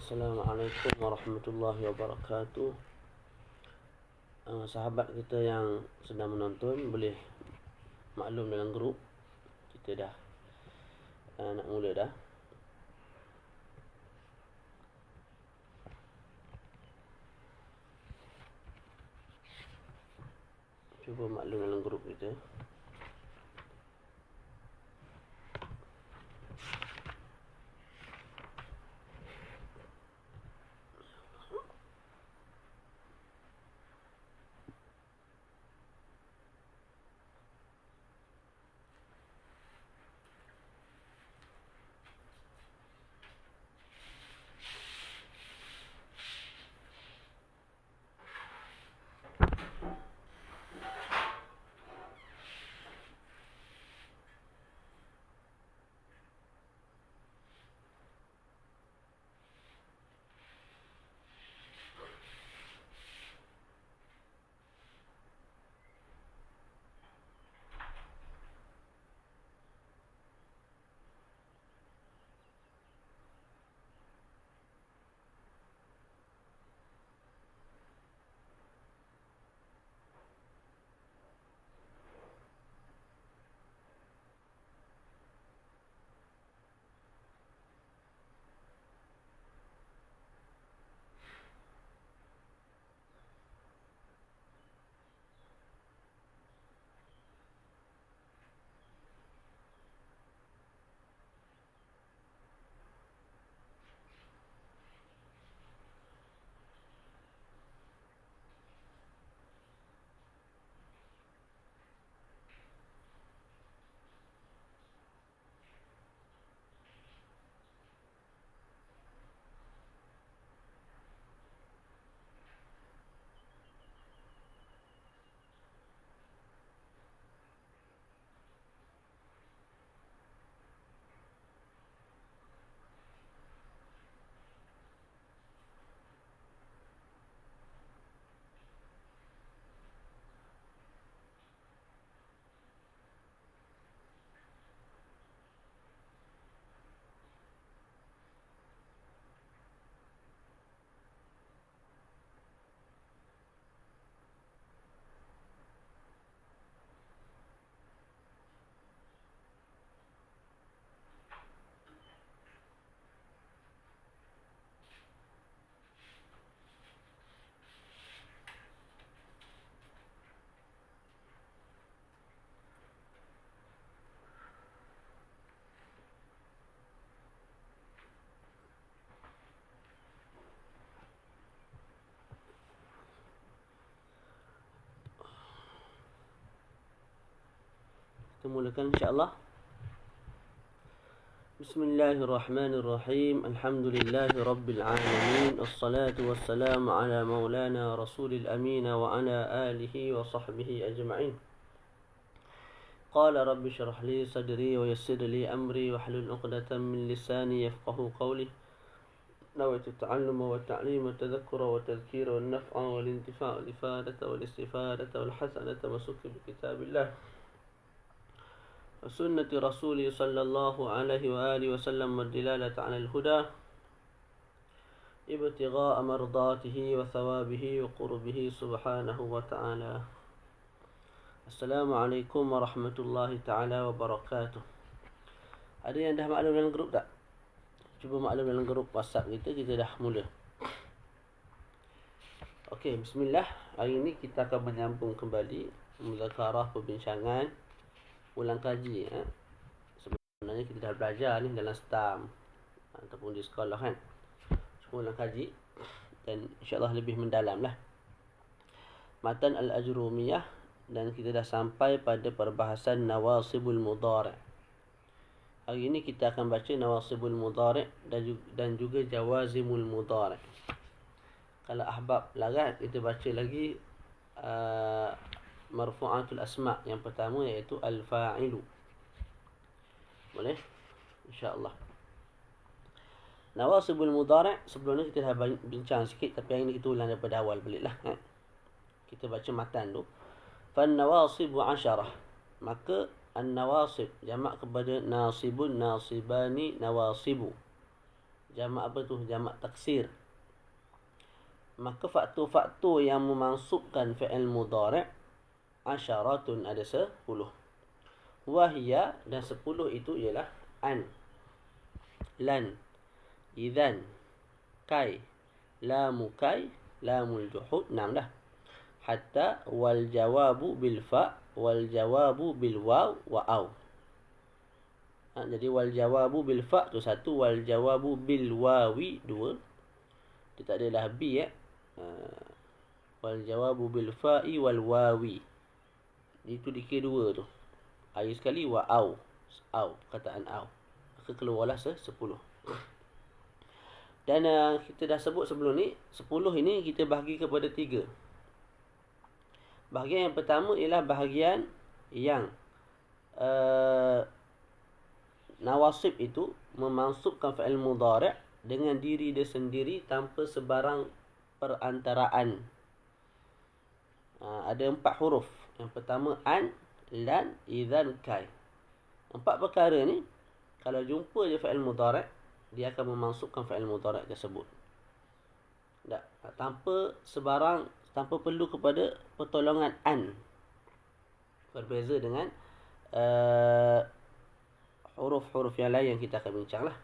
Assalamualaikum warahmatullahi wabarakatuh. Sahabat kita yang sedang menonton boleh maklum dalam grup. Kita dah nak mula dah. Cuba maklum dalam grup kita. Kita mulakan insya-Allah. Bismillahirrahmanirrahim. Alhamdulillahi rabbil alamin. Wassalatu wassalamu ala maulana rasulil amin wa ala alihi wa sahbihi ajma'in. Qala rabbi shrah li sadri wa yassir li amri wahlul 'uqdatam min lisani yafqahu qawli. Nawaitu ta'alluma wa ta'lima tadhakkura wa tadhkira wa naf'a wal intifa' wal ifadata wal istifadata wal hasanata wa sukri bi kitabillah وسنة رسوله صلى الله عليه وآله وسلم والدلالة على الهدى ابتغاء مرضاته وثوابه وقربه سبحانه وتعالى. Assalamualaikum warahmatullahi ta'ala wabarakatuh. Ada yang dah maklum dalam grup tak? Cuba maklum dalam grup WhatsApp kita dah mula. Okey, bismillah. Hari ini kita akan menyambung kembali muzakarah perbincangan ulang kaji. Sebenarnya kita dah belajar ni dalam STAM ataupun di sekolah kan. Cuma ulang kaji dan insya-Allah lebih mendalam lah. Matan Al-Ajrumiyah, dan kita dah sampai pada perbahasan nawasibul mudhari'. Hari ini kita akan baca nawasibul mudhari' dan juga jawazimul mudhari'. Kalau ahbab larat, kita baca lagi marfu'atul asma' yang pertama, iaitu al-fa'ilu. Boleh? InsyaAllah. Nawasibul mudhari', sebelum ni kita dah bincang sikit, tapi hari ni kita ulang daripada awal balik lah. Kita baca matan tu. Fan-nawasibu 'asharah. Maka an-nawasib jamak kepada nasibun, nasibani, nawasibu. Jamak apa tu? Jamak taksir. Maka faktor-faktor yang memansubkan fi'il mudhari' asyaratun, ada 10. Wahia, dan 10 itu ialah an, lan, idzan, kai, lamu kai, lamul juhud, 6 dah. Hatta wal jawabu bil fa, wal jawabu bil waw wa au. Jadi wal jawabu bil fa tu 1, wal jawabu bil wawi 2. Dia tak adalah b wal jawabu bil fa'i wal wawi. Itu dikira 2 tu. Air sekali wa au. Au, perkataan au. Maka keluarlah 10. Dan kita dah sebut sebelum ni, 10 ini kita bahagi kepada 3. Bahagian yang pertama ialah bahagian yang nawasib itu memansubkan fa'il mudhari' dengan diri dia sendiri tanpa sebarang perantaraan. Ada 4 huruf. Yang pertama an, lan, idzan, kai. 4 perkara ni kalau jumpa je fa'il mudhari', dia akan memansubkan fa'il mudhari' tersebut. Tanpa perlu kepada pertolongan an. Berbeza dengan huruf-huruf yang lain yang kita akan bincanglah.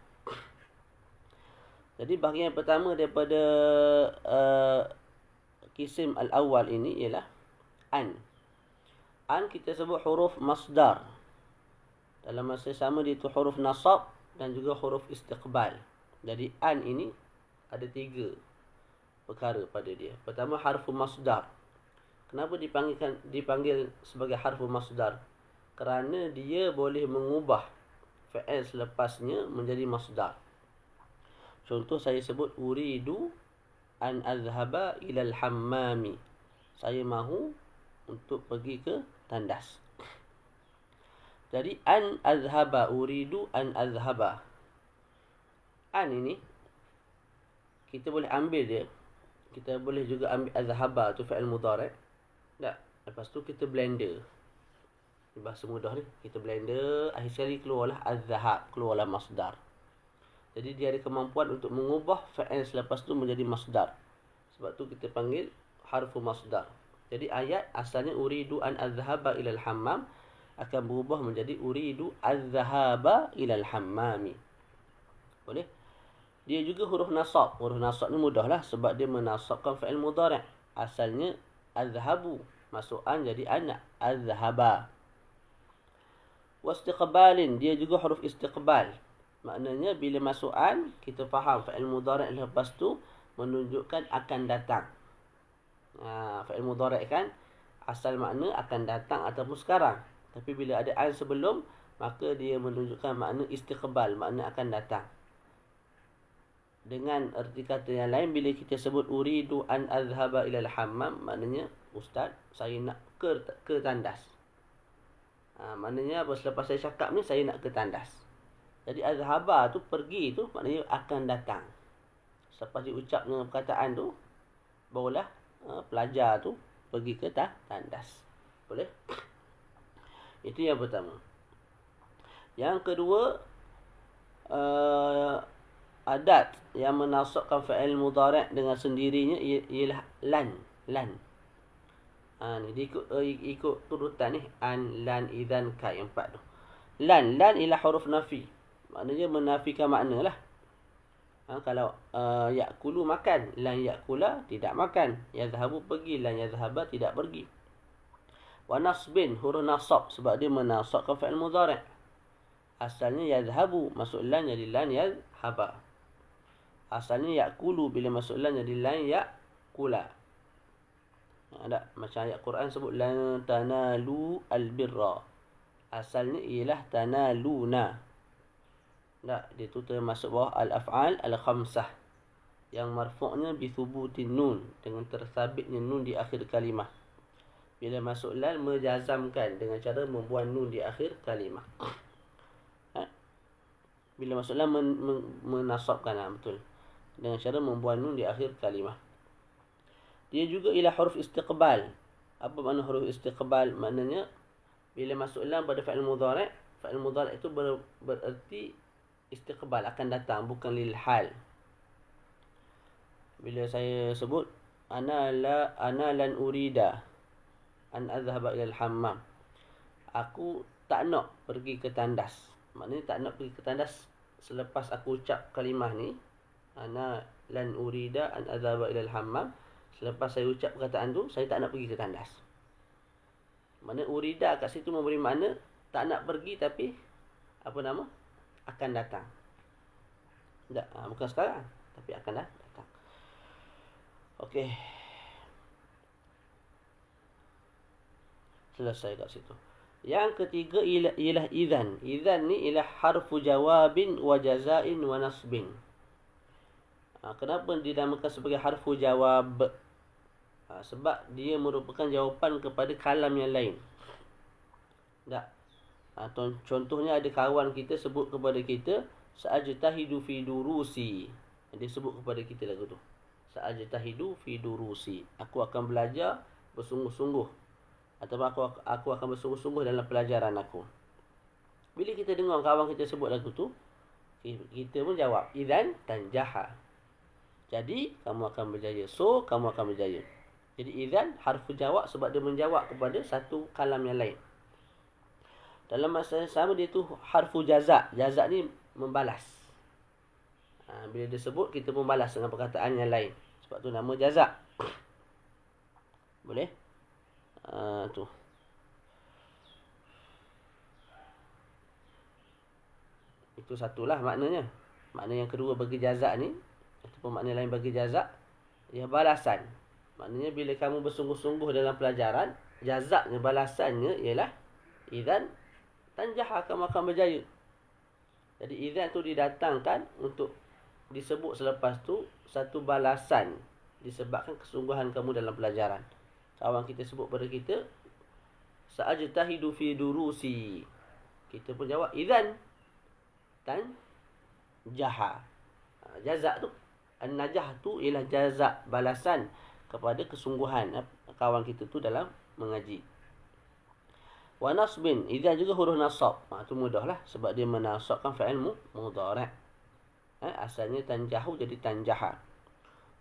Jadi bahagian yang pertama daripada kisim al-awwal ini ialah an. An kita sebut huruf masdar. Dalam masa sama dia itu huruf nasab dan juga huruf istiqbal. Jadi an ini ada 3 perkara pada dia. Pertama, harfu masdar. Kenapa dipanggil sebagai harfu masdar? Kerana dia boleh mengubah fi'il selepasnya menjadi masdar. Contoh saya sebut uridu an azhaba ilal hammami. Saya mahu untuk pergi ke tandas. Jadi an azhaba, uridu an azhaba. An ini kita boleh ambil dia. Kita boleh juga ambil azhaba tu fi'il mudhari'. Tak. Lepas tu kita blender. Bahasa mudah ni. Kita blender, akhir sekali keluarlah azhab, keluarlah masdar. Jadi dia ada kemampuan untuk mengubah fi'il selepas tu menjadi masdar. Sebab tu kita panggil harfu masdar. Jadi ayat asalnya uridu an azhaba ilal hammam akan berubah menjadi uridu azhaba ilal hammami. Boleh? Dia juga huruf nasab. Huruf nasab ni mudahlah sebab dia menasabkan fi'il mudhari'. Asalnya azhabu, masuk an jadi ana, azhaba. Wastiqbalin, dia juga huruf istiqbal. Maknanya bila masuk an, kita faham fi'il mudhari' lepas tu menunjukkan akan datang. Fi'il mudhari' kan asal makna akan datang ataupun sekarang. Tapi bila ada an sebelum, maka dia menunjukkan makna istiqbal, makna akan datang. Dengan erti kata yang lain, bila kita sebut uridu an azhaba ilal hammam, maknanya ustaz, saya nak ke tandas. Maknanya apa? Selepas saya cakap ni, saya nak ke tandas. Jadi azhaba tu pergi tu maknanya akan datang. Selepas diucapnya perkataan tu, barulah pelajar tu pergi ke tandas. Boleh? Itu yang pertama. Yang kedua, adat yang menasabkan fi'il mudhari' dengan sendirinya ialah lan. Ni dia ikut turutan ni. An, lan, idzan, kai, 4 tu. Lan ialah huruf nafi. Maknanya menafikan makna lah. Kalau ya'kulu makan, lan ya'kula tidak makan. Yazhabu pergi, lan yazhaba tidak pergi. Wa nasbin, huruf nasab sebab dia menasabkan fi'il mudhari'. Asalnya yazhabu, masuk lan jadi lan yazhaba. Asalnya ya'kulu, bila masuk lan jadi lan ya'kula. Ada macam ayat Quran sebut lan tanalu albirra. Asalnya ialah tanaluna. Tak, dia tu termasuk bawah al-af'al al-khamsah yang marfu'nya bi thubutin nun, dengan tersabitnya nun di akhir kalimah. Bila masuk lan, menjazamkan dengan cara membuang nun di akhir kalimah. Bila masuk lan menasabkan, betul, dengan cara membuang nun di akhir kalimah. Dia juga ialah huruf istiqbal. Apa makna huruf istiqbal? Maknanya bila masuk lam pada fa'il mudhari' itu bererti istiqbal, akan datang, bukan lil hal. Bila saya sebut ana lan urida an adhhaba ila al-hammam, aku tak nak pergi ke tandas. Maknanya tak nak pergi ke tandas selepas aku ucap kalimah ni, ana lan urida an adhhaba ila al-hammam. Selepas saya ucap perkataan tu, saya tak nak pergi ke tandas. Maknanya urida kat situ memberi makna tak nak pergi, tapi apa nama? Akan datang. Tak, bukan sekarang, tapi akan datang. Okey. Selesai kat situ. Yang ketiga ialah idzan. Idzan ni ialah harfu jawabin wa jazain wa nasbin. Kenapa dinamakan sebagai harfu jawab? Sebab dia merupakan jawapan kepada kalam yang lain. Tak. Contohnya ada kawan kita sebut kepada kita, sa'ajtahidu fi durusi. Dia sebut kepada kita lagu tu. Sa'ajtahidu fi durusi. Aku akan belajar bersungguh-sungguh. Atau aku akan bersungguh-sungguh dalam pelajaran aku. Bila kita dengar kawan kita sebut lagu tu, kita pun jawab, idzan tanjaha. Jadi, kamu akan berjaya. So, kamu akan berjaya. Jadi, idzan harfu jawab sebab dia menjawab kepada satu kalam yang lain. Dalam masa yang sama, dia tu harfu jaza. Jaza ni membalas. Bila dia sebut, kita membalas dengan perkataan yang lain. Sebab tu nama jaza. Boleh? Tu. Itu satulah maknanya. Makna yang kedua bagi jaza ni, ataupun makna lain bagi jaza, ia balasan. Maknanya bila kamu bersungguh-sungguh dalam pelajaran, jazaknya, balasannya ialah idzan tanjaha, kamu akan berjaya. Jadi idzan tu didatangkan untuk disebut selepas tu satu balasan disebabkan kesungguhan kamu dalam pelajaran. Kawan kita sebut pada kita, sa'ajtahidu fi durusi. Kita pun jawab idzan tanjaha. Jazak tu, an-najah tu ialah jazak, balasan kepada kesungguhan kawan kita tu dalam mengaji. Wa nasbin, idzan juga huruf nasab. Tu mudahlah sebab dia menasabkan fa'il mudhari'. Asalnya tanjahu jadi tanjaha.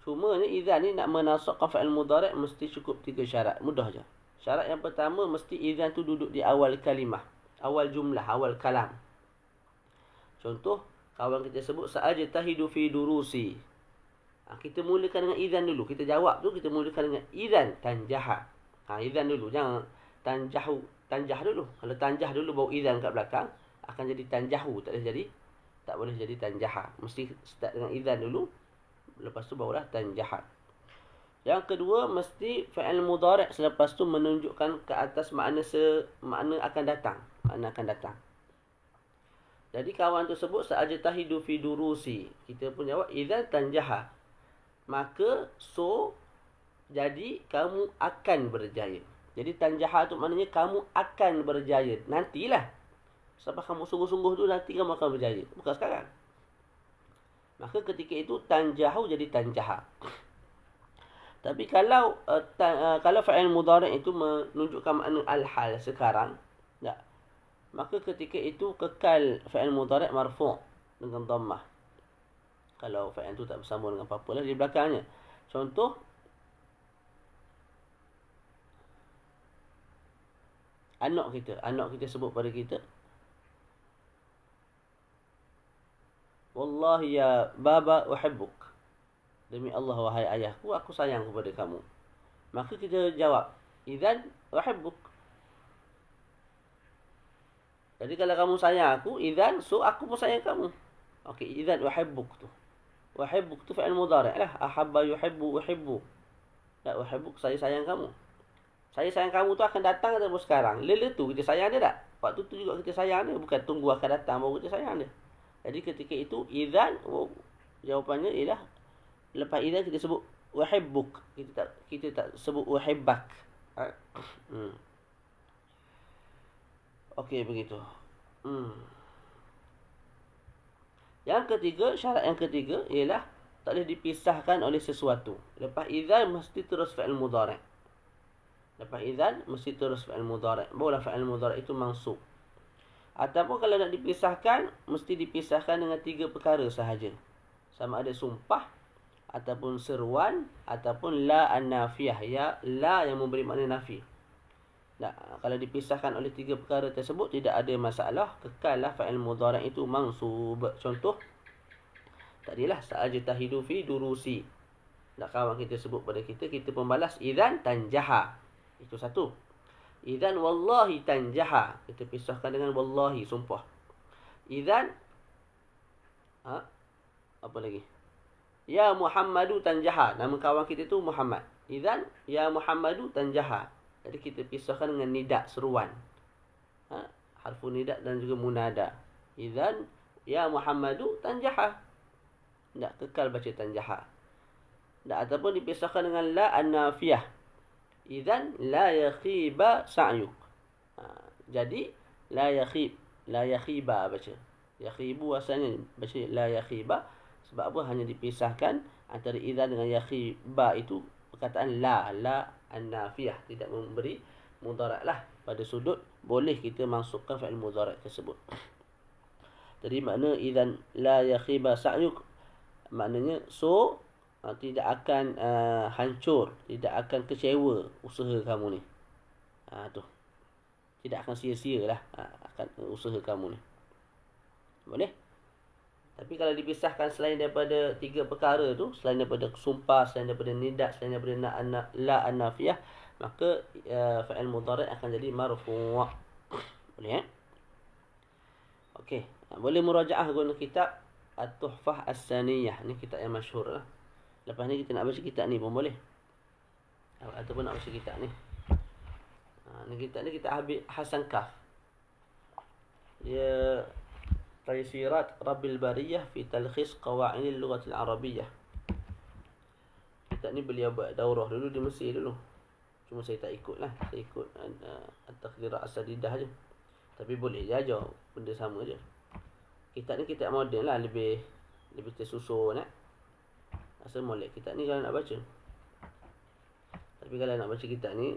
Cuma ni idzan ni nak menasabkan fa'il mudhari' mesti cukup 3 syarat. Mudah je. Syarat yang pertama, mesti idzan tu duduk di awal kalimah, awal jumlah, awal kalam. Contoh, kawan kita sebut sa'ajtahidu fi durusi. Kita mulakan dengan idzan dulu. Kita jawab tu kita mulakan dengan idzan tanjaha. Idzan dulu, jangan tanjah dulu. Kalau tanjah dulu baru idzan kat belakang, akan jadi tanjahu, tak boleh jadi tanjaha. Mesti start dengan idzan dulu, lepas tu barulah tanjaha. Yang kedua, mesti fa'il mudhari' selepas tu menunjukkan ke atas makna akan datang. Makna akan datang. Jadi kawan tu sebut sa'ajtahidu fi durusi. Kita pun jawab idzan tanjaha. Maka so, jadi kamu akan berjaya. Jadi tanjaha tu maknanya kamu akan berjaya. Nantilah. Sebab kamu sungguh-sungguh tu, nanti kamu akan berjaya. Bukan sekarang. Maka ketika itu tanjahu jadi tanjaha. Tapi kalau fa'il mudhari' itu menunjukkan makna al-hal sekarang, tak. Maka ketika itu kekal fa'il mudhari' marfu' dengan dhammah. Kalau fa'il tu tak bersama dengan apa-apa lah di belakangnya. Contoh, anak kita sebut pada kita, wallahi ya baba uhibbuk. Demi Allah wahai ayahku, aku sayang kepada kamu. Maka kita jawab, idzan uhibbuk. Jadi kalau kamu sayang aku, idzan, so aku pun sayang kamu. Okey, idzan uhibbuk tu. Uhibbuk tu fa'il mudhari' lah. Ahabba yuhibbu uhibbu. Tak, uhibbuk, saya sayang kamu. Saya sayang kamu tu akan datang ataupun sekarang. Lela tu kita sayang dia tak? Waktu tu juga kita sayang dia. Bukan tunggu akan datang baru kita sayang dia. Jadi ketika itu, idzan, jawapannya ialah, lepas idzan kita sebut uhibbuk. Kita tak sebut uhibbak. Okey, begitu. Yang ketiga, syarat yang ketiga ialah tak boleh dipisahkan oleh sesuatu. Lepas idzan mesti terus fa'il mudhari'. Barulah fa'il mudhari' itu mansub. Ataupun kalau nak dipisahkan, mesti dipisahkan dengan 3 perkara sahaja. Sama ada sumpah, ataupun seruan, ataupun la an-nafiyah. Ya, la yang memberi makna nafi. Nah, kalau dipisahkan oleh 3 perkara tersebut, tidak ada masalah. Kekallah fa'il mudhari' itu mansub. Contoh, tadilah sa'ajtahidu fi durusi. Nak kawan kita sebut pada kita, kita pembalas idzan tanjaha. Itu satu. Idzan wallahi tanjaha. Kita pisahkan dengan wallahi, sumpah. Idzan apa lagi? Ya Muhammadu tanjaha. Nama kawan kita tu Muhammad. Idzan ya Muhammadu tanjaha. Jadi kita pisahkan dengan nida, seruan. Harfu nida dan juga munada. Idzan ya Muhammadu tanjaha. Tak kekal baca tanjaha. Ataupun dipisahkan dengan la an-nafiyah. Idzan la yakhiba sa'yuk. Jadi la yakhiba baca. Yakhibu asalnya baca la yakhiba. Sebab apa? Hanya dipisahkan antara idzan dengan yakhiba itu perkataan la an-nafiyah, tidak memberi mudhari' lah. Pada sudut boleh kita masukkan fa'il mudhari' tersebut. Jadi makna idzan la yakhiba sa'yuk, maknanya tidak akan hancur, tidak akan kecewa usaha kamu ni. Tu. Tidak akan sia-sia lah akan usaha kamu ni. Boleh? Tapi kalau dipisahkan selain daripada 3 perkara tu, selain daripada sumpah, selain daripada nidak, selain daripada la an-nafiyah, maka fa'il mudhari' akan jadi marfu'. Boleh Okey. Boleh murajaah guna kitab At-Tuhfah As-Saniyah. Ni kitab yang masyhur lah. Lepas ni kita nak baca kitab ni pun boleh. Ataupun nak baca kitab ni. Ni kitab ni kita Habib Hasan Kaf. Dia Taysirat Rabbil Bariyah fi Talkhis Qawaidil Lughatil Arabiyyah. Kitab ni beliau buat daurah dulu di Mesir dulu. Cuma saya tak ikut lah. Saya ikut At-Takhdirat As-Sadidah je. Tapi boleh je ajar. Benda sama je. Kitab ni kitab moden lah. Lebih tersusun Rasa molek kitab ni kalau nak baca. Tapi kalau nak baca kitab ni,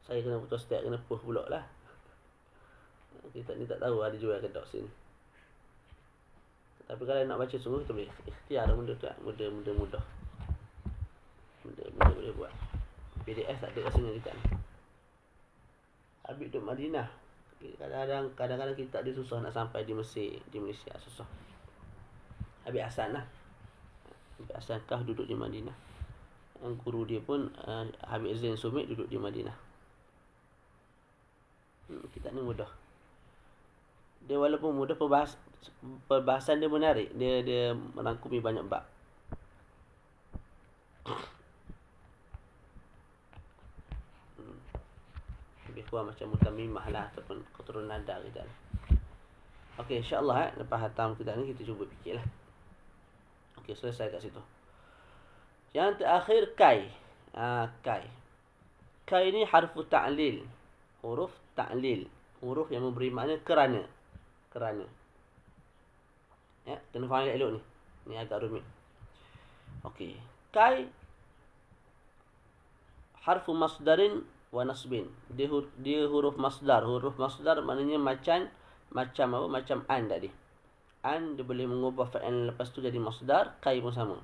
saya kena putus step, kena push pula lah. Kitab ni tak tahu ada jual ke tak sini. Tapi kalau nak baca sungguh, kita boleh ikhtiar benda tu. Mudah. Benda boleh buat. PDF tak ada rasanya kitab ni. Habib duduk Madinah. Kadang-kadang kitab dia susah nak sampai di Mesir, di Malaysia susah. Habib Hasan lah. Habib Hasan Kah duduk di Madinah. Yang guru dia pun Habib Zain Sumit duduk di Madinah. Kitab ni mudah. Dia walaupun mudah, perbahasan dia menarik. Dia merangkumi banyak bab. Lebih kurang macam Mutamimah lah, ataupun Qatrun Nada kita. Okey, insya-Allah lepas hatam kitab ni kita cuba fikirlah. Okey, selesai kat situ. Yang terakhir kai. Kai. Kai ni harfu ta'lil. Huruf ta'lil. Huruf yang memberi makna kerana. Ya, kena faham elok ni. Ni agak rumit. Okey. Kai harfu masdarin wa nasbin. Dia huruf masdar. Huruf masdar maknanya macam apa? Macam an tadi. An dia boleh mengubah fa'il lepas tu jadi masdar. Kai pun sama.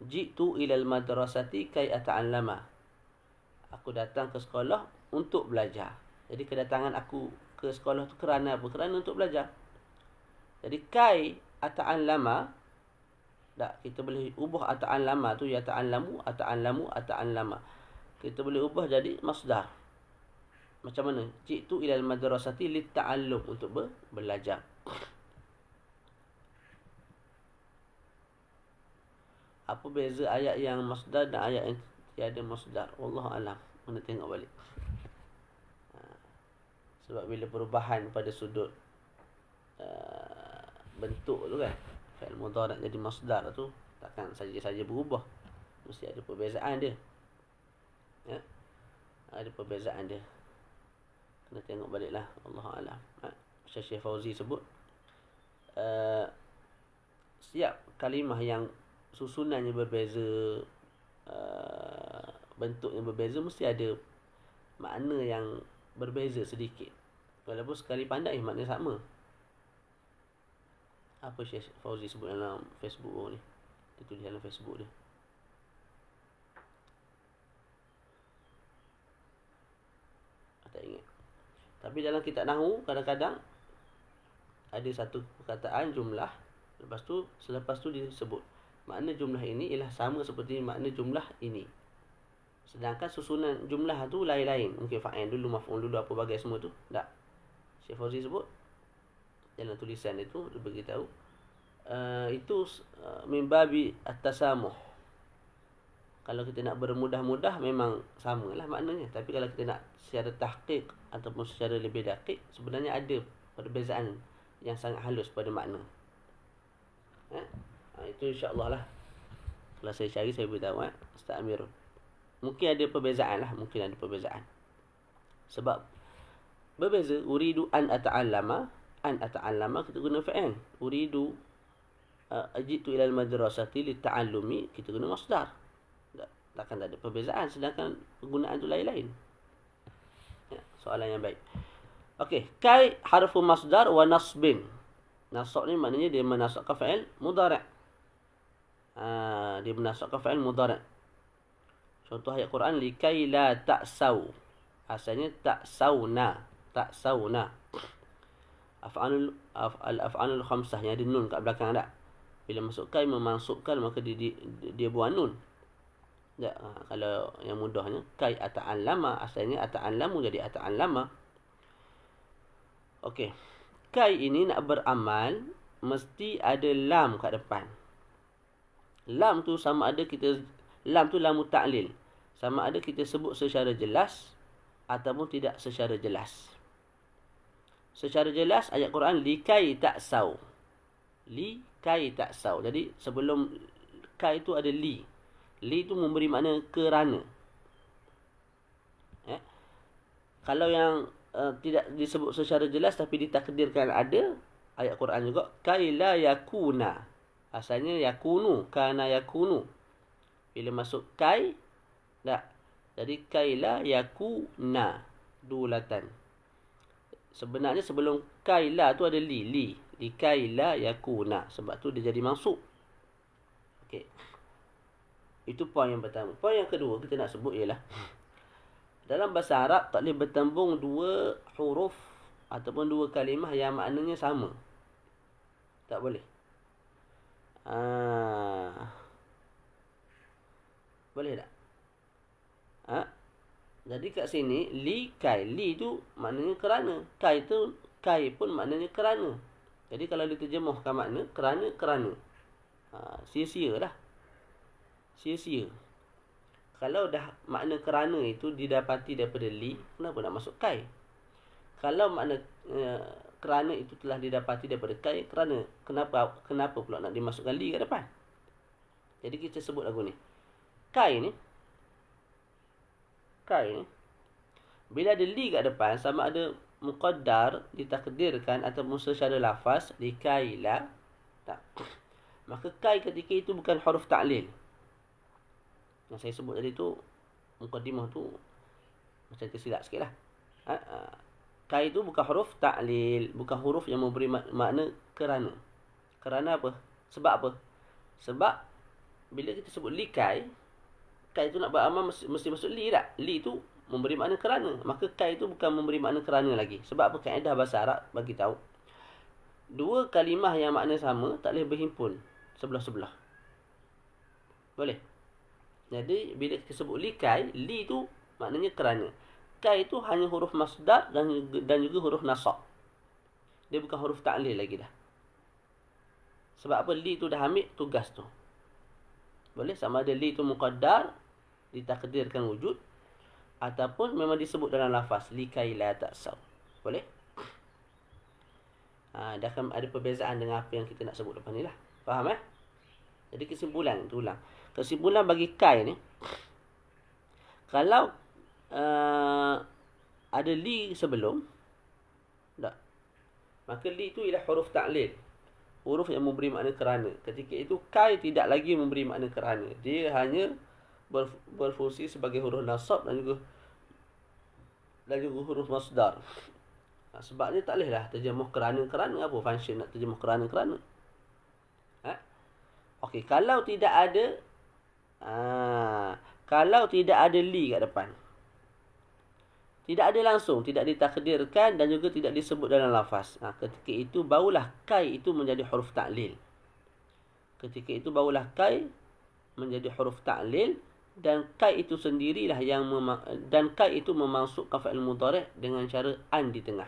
Jitu ilal madrasati kai ata'allama. Aku datang ke sekolah untuk belajar. Jadi kedatangan aku ke sekolah tu kerana apa? Kerana untuk belajar. Jadi kai ata'allama, kita boleh ubah ata'allama tu ya ata'allamu. Kita boleh ubah jadi masdar. Macam mana? Jitu ilal madrasati lit ta'allum, untuk belajar. Apa beza ayat yang masdar dan ayat yang tiada masdar? Wallahu alam. Kena tengok balik. Sebab bila perubahan pada sudut bentuk tu kan, fa'il mudhari' jadi masdar tu takkan saja-saja berubah. Mesti ada perbezaan dia. Ya. Ada perbezaan dia. Kena tengok baliklah. Wallahu alam. Syekh Fauzi sebut setiap kalimah yang susunannya berbeza, bentuknya berbeza, mesti ada makna yang berbeza sedikit. Walaupun sekali pandai maknanya sama. Apa Syekh Fauzi sebut dalam Facebook ni? Dia tulis dalam Facebook dia. Tak ingat. Tapi dalam kitab Nahwu kadang-kadang ada satu perkataan jumlah, selepas tu disebut makna jumlah ini ialah sama seperti makna jumlah ini. Sedangkan susunan jumlah tu lain-lain. Mungkin fa'il dulu, maf'ul dulu, apa bagai semua tu. Tak. Syekh Fauzi sebut dalam tulisan itu dia beritahu itu min babi at-tasamuh. Kalau kita nak bermudah-mudah memang samalah maknanya. Tapi kalau kita nak secara tahqiq ataupun secara lebih dakik, sebenarnya ada perbezaan yang sangat halus pada makna. Itu insya-Allah lah. Kalau saya cari saya beritahu Ustaz Amirul. Mungkin ada perbezaan lah, mungkin ada perbezaan. Sebab berbeza. Uridu an ata'allama kita guna fa'il. Uridu ajitu ilal madrasati li ta'allumi, kita guna masdar. Takkan tak ada perbezaan, sedangkan penggunaan tu lain-lain. Soalan yang baik. Okey, kai harfu masdar wa nasbin. Nasab ni maknanya dia menasabkan fa'il mudhari'. Dia menasabkan fa'il mudhari'. Contoh ayat Quran, likai la ta'sau. Asalnya ta'sauna. Af'alul khamsah yang ada nun kat belakang tak? Bila masuk kai memansubkan, maka dia buang nun. Tak, kalau yang mudahnya kai ata'allama, asalnya ata'allamu jadi ata'allama. Okey. Kai ini nak beramal mesti ada lam kat depan. Lam tu sama ada lam tu lamu ta'lil. Sama ada kita sebut secara jelas ataupun tidak secara jelas. Secara jelas ayat Quran likai ta'sau. Likai ta'sau. Jadi sebelum kai itu ada li. Li itu memberi makna kerana. Kalau yang tidak disebut secara jelas tapi ditakdirkan ada, ayat Quran juga kai la yakuna. Asalnya yakunu, kana yakunu. Bila masuk kai, tak. Jadi kai la yakuna dulatan. Sebenarnya sebelum kai la tu ada li. Likai la yakuna. Sebab tu dia jadi mansub. Okey. Itu poin yang pertama. Poin yang kedua kita nak sebut ialah dalam bahasa Arab tak boleh bertembung dua huruf ataupun dua kalimah yang maknanya sama. Tak boleh. Boleh tak? Jadi kat sini li kai. Li tu maknanya kerana. Kai pun maknanya kerana. Jadi kalau diterjemahkan makna kerana. Sia-sia lah. Sia-sia. Kalau dah makna kerana itu didapati daripada li, kenapa nak masuk kai? Kalau makna kerana itu telah didapati daripada kai, kerana kenapa pula nak dimasukkan li kat depan? Jadi kita sebut lagu ni. Kai ni bila ada li kat depan, sama ada muqaddar ditakdirkan ataupun secara lafaz likai la, tak. Maka kai ketika itu bukan huruf ta'lil. Yang saya sebut tadi tu, mukaddimah tu macam tersilap sikit lah. Kai itu bukan huruf ta'lil, bukan huruf yang memberi makna kerana. Kerana apa? Sebab apa? Sebab bila kita sebut li kai itu nak beramal mesti masuk li tak? Li tu memberi makna kerana. Maka kai itu bukan memberi makna kerana lagi. Sebab apa? Kaedah bahasa Arab bagi tahu dua kalimah yang makna sama tak boleh berhimpun sebelah-sebelah. Boleh? Jadi bila kita sebut li kai, li tu maknanya kerana. Kai itu hanya huruf masdar dan juga huruf nasab. Dia bukan huruf ta'lil lagi dah. Sebab apa? Li tu dah ambil tugas tu. Boleh? Sama ada li tu muqaddar, ditakdirkan wujud, ataupun memang disebut dalam lafaz li kai la ta'saw. Boleh? Dah akan ada perbezaan dengan apa yang kita nak sebut depan ni lah. Faham Jadi kesimpulan tu ulang. Kesimpulan bagi kai ni, kalau ada li sebelum, tak, maka li tu ialah huruf ta'lil. Huruf yang memberi makna kerana. Ketika itu kai tidak lagi memberi makna kerana. Dia hanya berfungsi sebagai huruf nasab dan juga huruf masdar. Sebab ni tak boleh lah terjemuh kerana-kerana. Apa function nak terjemuh kerana-kerana? Okey, kalau tidak ada kalau tidak ada li kat depan, tidak ada langsung, tidak ditakdirkan dan juga tidak disebut dalam lafaz. Ketika itu barulah kai itu menjadi huruf ta'lil. Ketika itu barulah kai menjadi huruf ta'lil, dan kai itu sendirilah yang kai itu memasukkan fa'il mudhari' dengan cara an di tengah.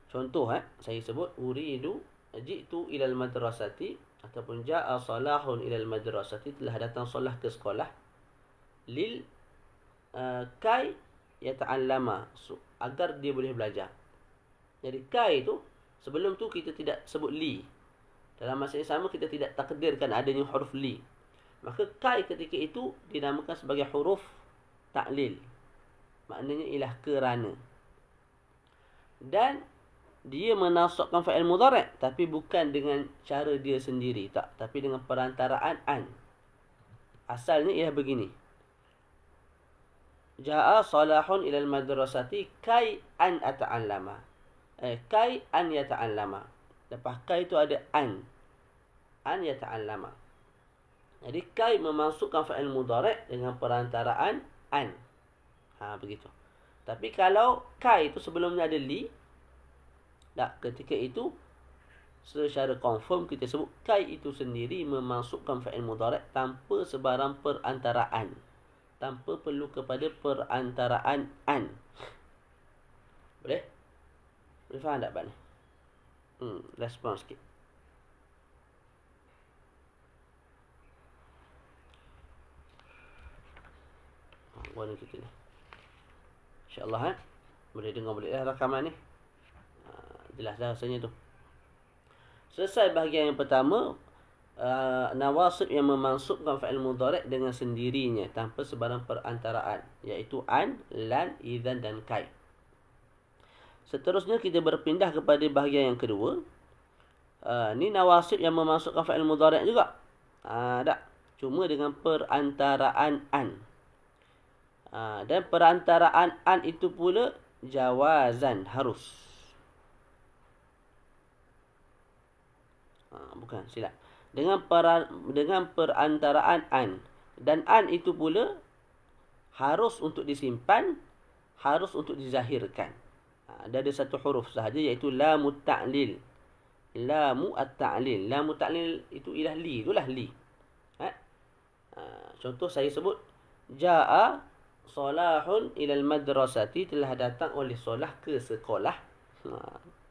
Contoh saya sebut uridu ji'tu ilal madrasati ataupun ja'a salahun ilal madrasati, telah datang Salah ke sekolah, lil kai yata'allama, agar dia boleh belajar. Jadi kai itu sebelum tu kita tidak sebut li. Dalam masa yang sama kita tidak takdirkan adanya huruf li. Maka kai ketika itu dinamakan sebagai huruf ta'lil. Maknanya ialah kerana. Dan dia menasabkan fa'il mudhari' tapi bukan dengan cara dia sendiri, tak, tapi dengan perantaraan an. Asalnya ialah begini. Ja'a salahun ilal madrasati kai an ata'allama. Kai an yata'allama. Lepas kai itu ada an. An yata'allama. Jadi kai memasukkan fa'il mudhari' dengan perantaraan an. Begitu. Tapi kalau kai itu sebelumnya ada li, tak, ketika itu secara confirm kita sebut kai itu sendiri memasukkan fa'il mudhari' tanpa sebarang perantaraan. Tanpa perlu kepada perantaraan an. Boleh? Boleh faham tak, Pak ni? Respon sikit. Warna kita ni. InsyaAllah boleh dengar boleh rakaman ni. Jelas dah rasanya tu. Selesai bahagian yang pertama. Nawasib yang memansubkan fa'il mudhari' dengan sendirinya tanpa sebarang perantaraan, iaitu an, lan, idzan dan kai. Seterusnya kita berpindah kepada bahagian yang kedua. Ni nawasib yang memasukkan fa'il mudhari' juga. Tak. Cuma dengan perantaraan an. Dan perantaraan an itu pula jawazan, harus. Bukan, silap. Dengan perantaraan an. Dan an itu pula harus untuk disimpan, harus untuk dizahirkan. Dia ada satu huruf sahaja, iaitu lamu ta'lil. Lamu at-ta'lil. Lamu ta'lil itu ialah li. Itulah li. Contoh saya sebut ja'a salahun ilal madrasati, telah datang oleh Salah ke sekolah.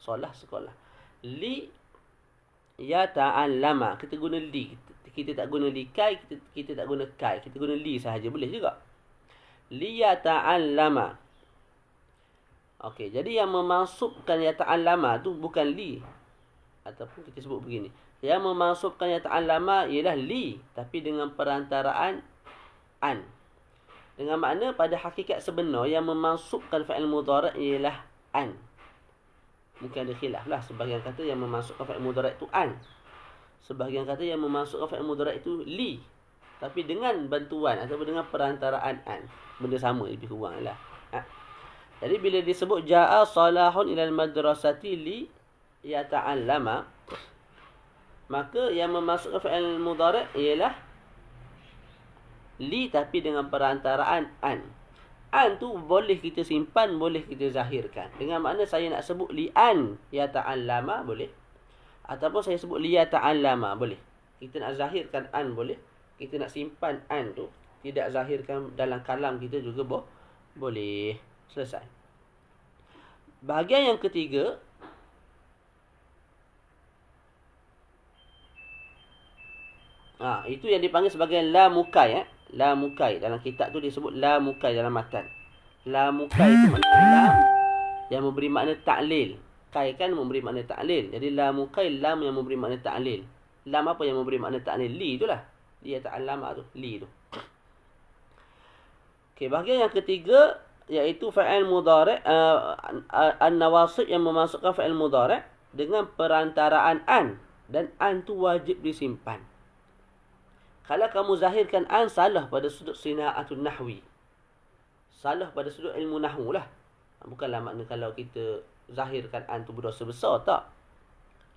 Salah sekolah. Li yata'allama. Kita guna li. Kita tak guna li kai, kita tak guna kai. Kita guna li sahaja boleh juga. Li yata'allama. Okey, jadi yang memasukkan yata'allama tu bukan li. Ataupun kita sebut begini. Yang memasukkan yata'allama ialah li, tapi dengan perantaraan an. Dengan makna pada hakikat sebenar yang memasukkan fa'il mudhari' ialah an. Mungkin ada khilaf lah. Sebahagian kata yang memasukkan fa'il mudhari' itu an. Sebahagian kata yang memasukkan fa'il mudhari' itu li. Tapi dengan bantuan ataupun dengan perantaraan an. Benda sama lebih kurang lah. Jadi bila disebut ja'a salahun ilal madrasati li yata'allama, maka yang memasukkan fa'il mudhari' ialah li tapi dengan perantaraan an. An tu boleh kita simpan, boleh kita zahirkan. Dengan makna saya nak sebut li'an yata'allama, boleh. Ataupun saya sebut liyata'allama, boleh. Kita nak zahirkan an, boleh. Kita nak simpan an tu, tidak zahirkan dalam kalam kita juga boleh. Selesai. Bahagian yang ketiga, itu yang dipanggil sebagai la mukai. La mukai. Dalam kitab tu disebut la mukai dalam matan. La mukai itu maknanya lam yang memberi makna ta'lil. Kai kan memberi makna ta'lil. Jadi la mukai, lam yang memberi makna ta'lil. Lam apa yang memberi makna ta'lil? Li itulah. Dia ta'allama tu. Li tu. Okey, bahagian yang ketiga iaitu fa'il mudhari', an-nawasib yang memasukkan fa'il mudhari' dengan perantaraan an, dan an tu wajib disimpan. Kalau kamu zahirkan an, salah pada sudut sina'atun nahwi. Salah pada sudut ilmu nahwu lah. Bukanlah makna kalau kita zahirkan an tu berdosa besar, tak.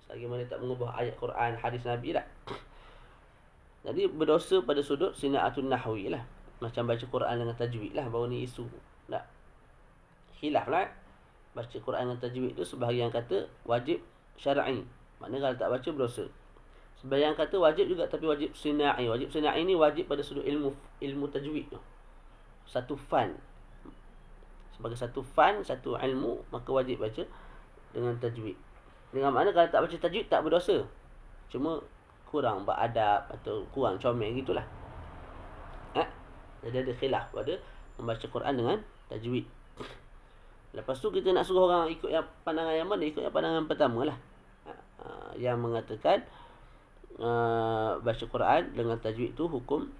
Selagi mana tak mengubah ayat Quran, hadis Nabi lah. Jadi berdosa pada sudut sina'atun nahwi lah. Macam baca Quran dengan tajwid lah. Baru ni isu. Tak. Khilaf lah. Baca Quran dengan tajwid tu sebahagian kata wajib syar'i. Maknanya kalau tak baca berdosa. Sebahagian kata wajib juga tapi wajib sina'i. Wajib sina'i ni wajib pada sudut ilmu tajwid tu. Satu fan. Sebagai satu fan, satu ilmu, maka wajib baca dengan tajwid. Dengan makna kalau tak baca tajwid tak berdosa. Cuma kurang beradab atau kurang comel gitulah. Jadi ada khilaf pada membaca Quran dengan tajwid. Lepas tu kita nak suruh orang ikut yang pandangan yang mana? Ikut yang pandangan pertama lah. Yang mengatakan baca Quran dengan tajwid tu hukum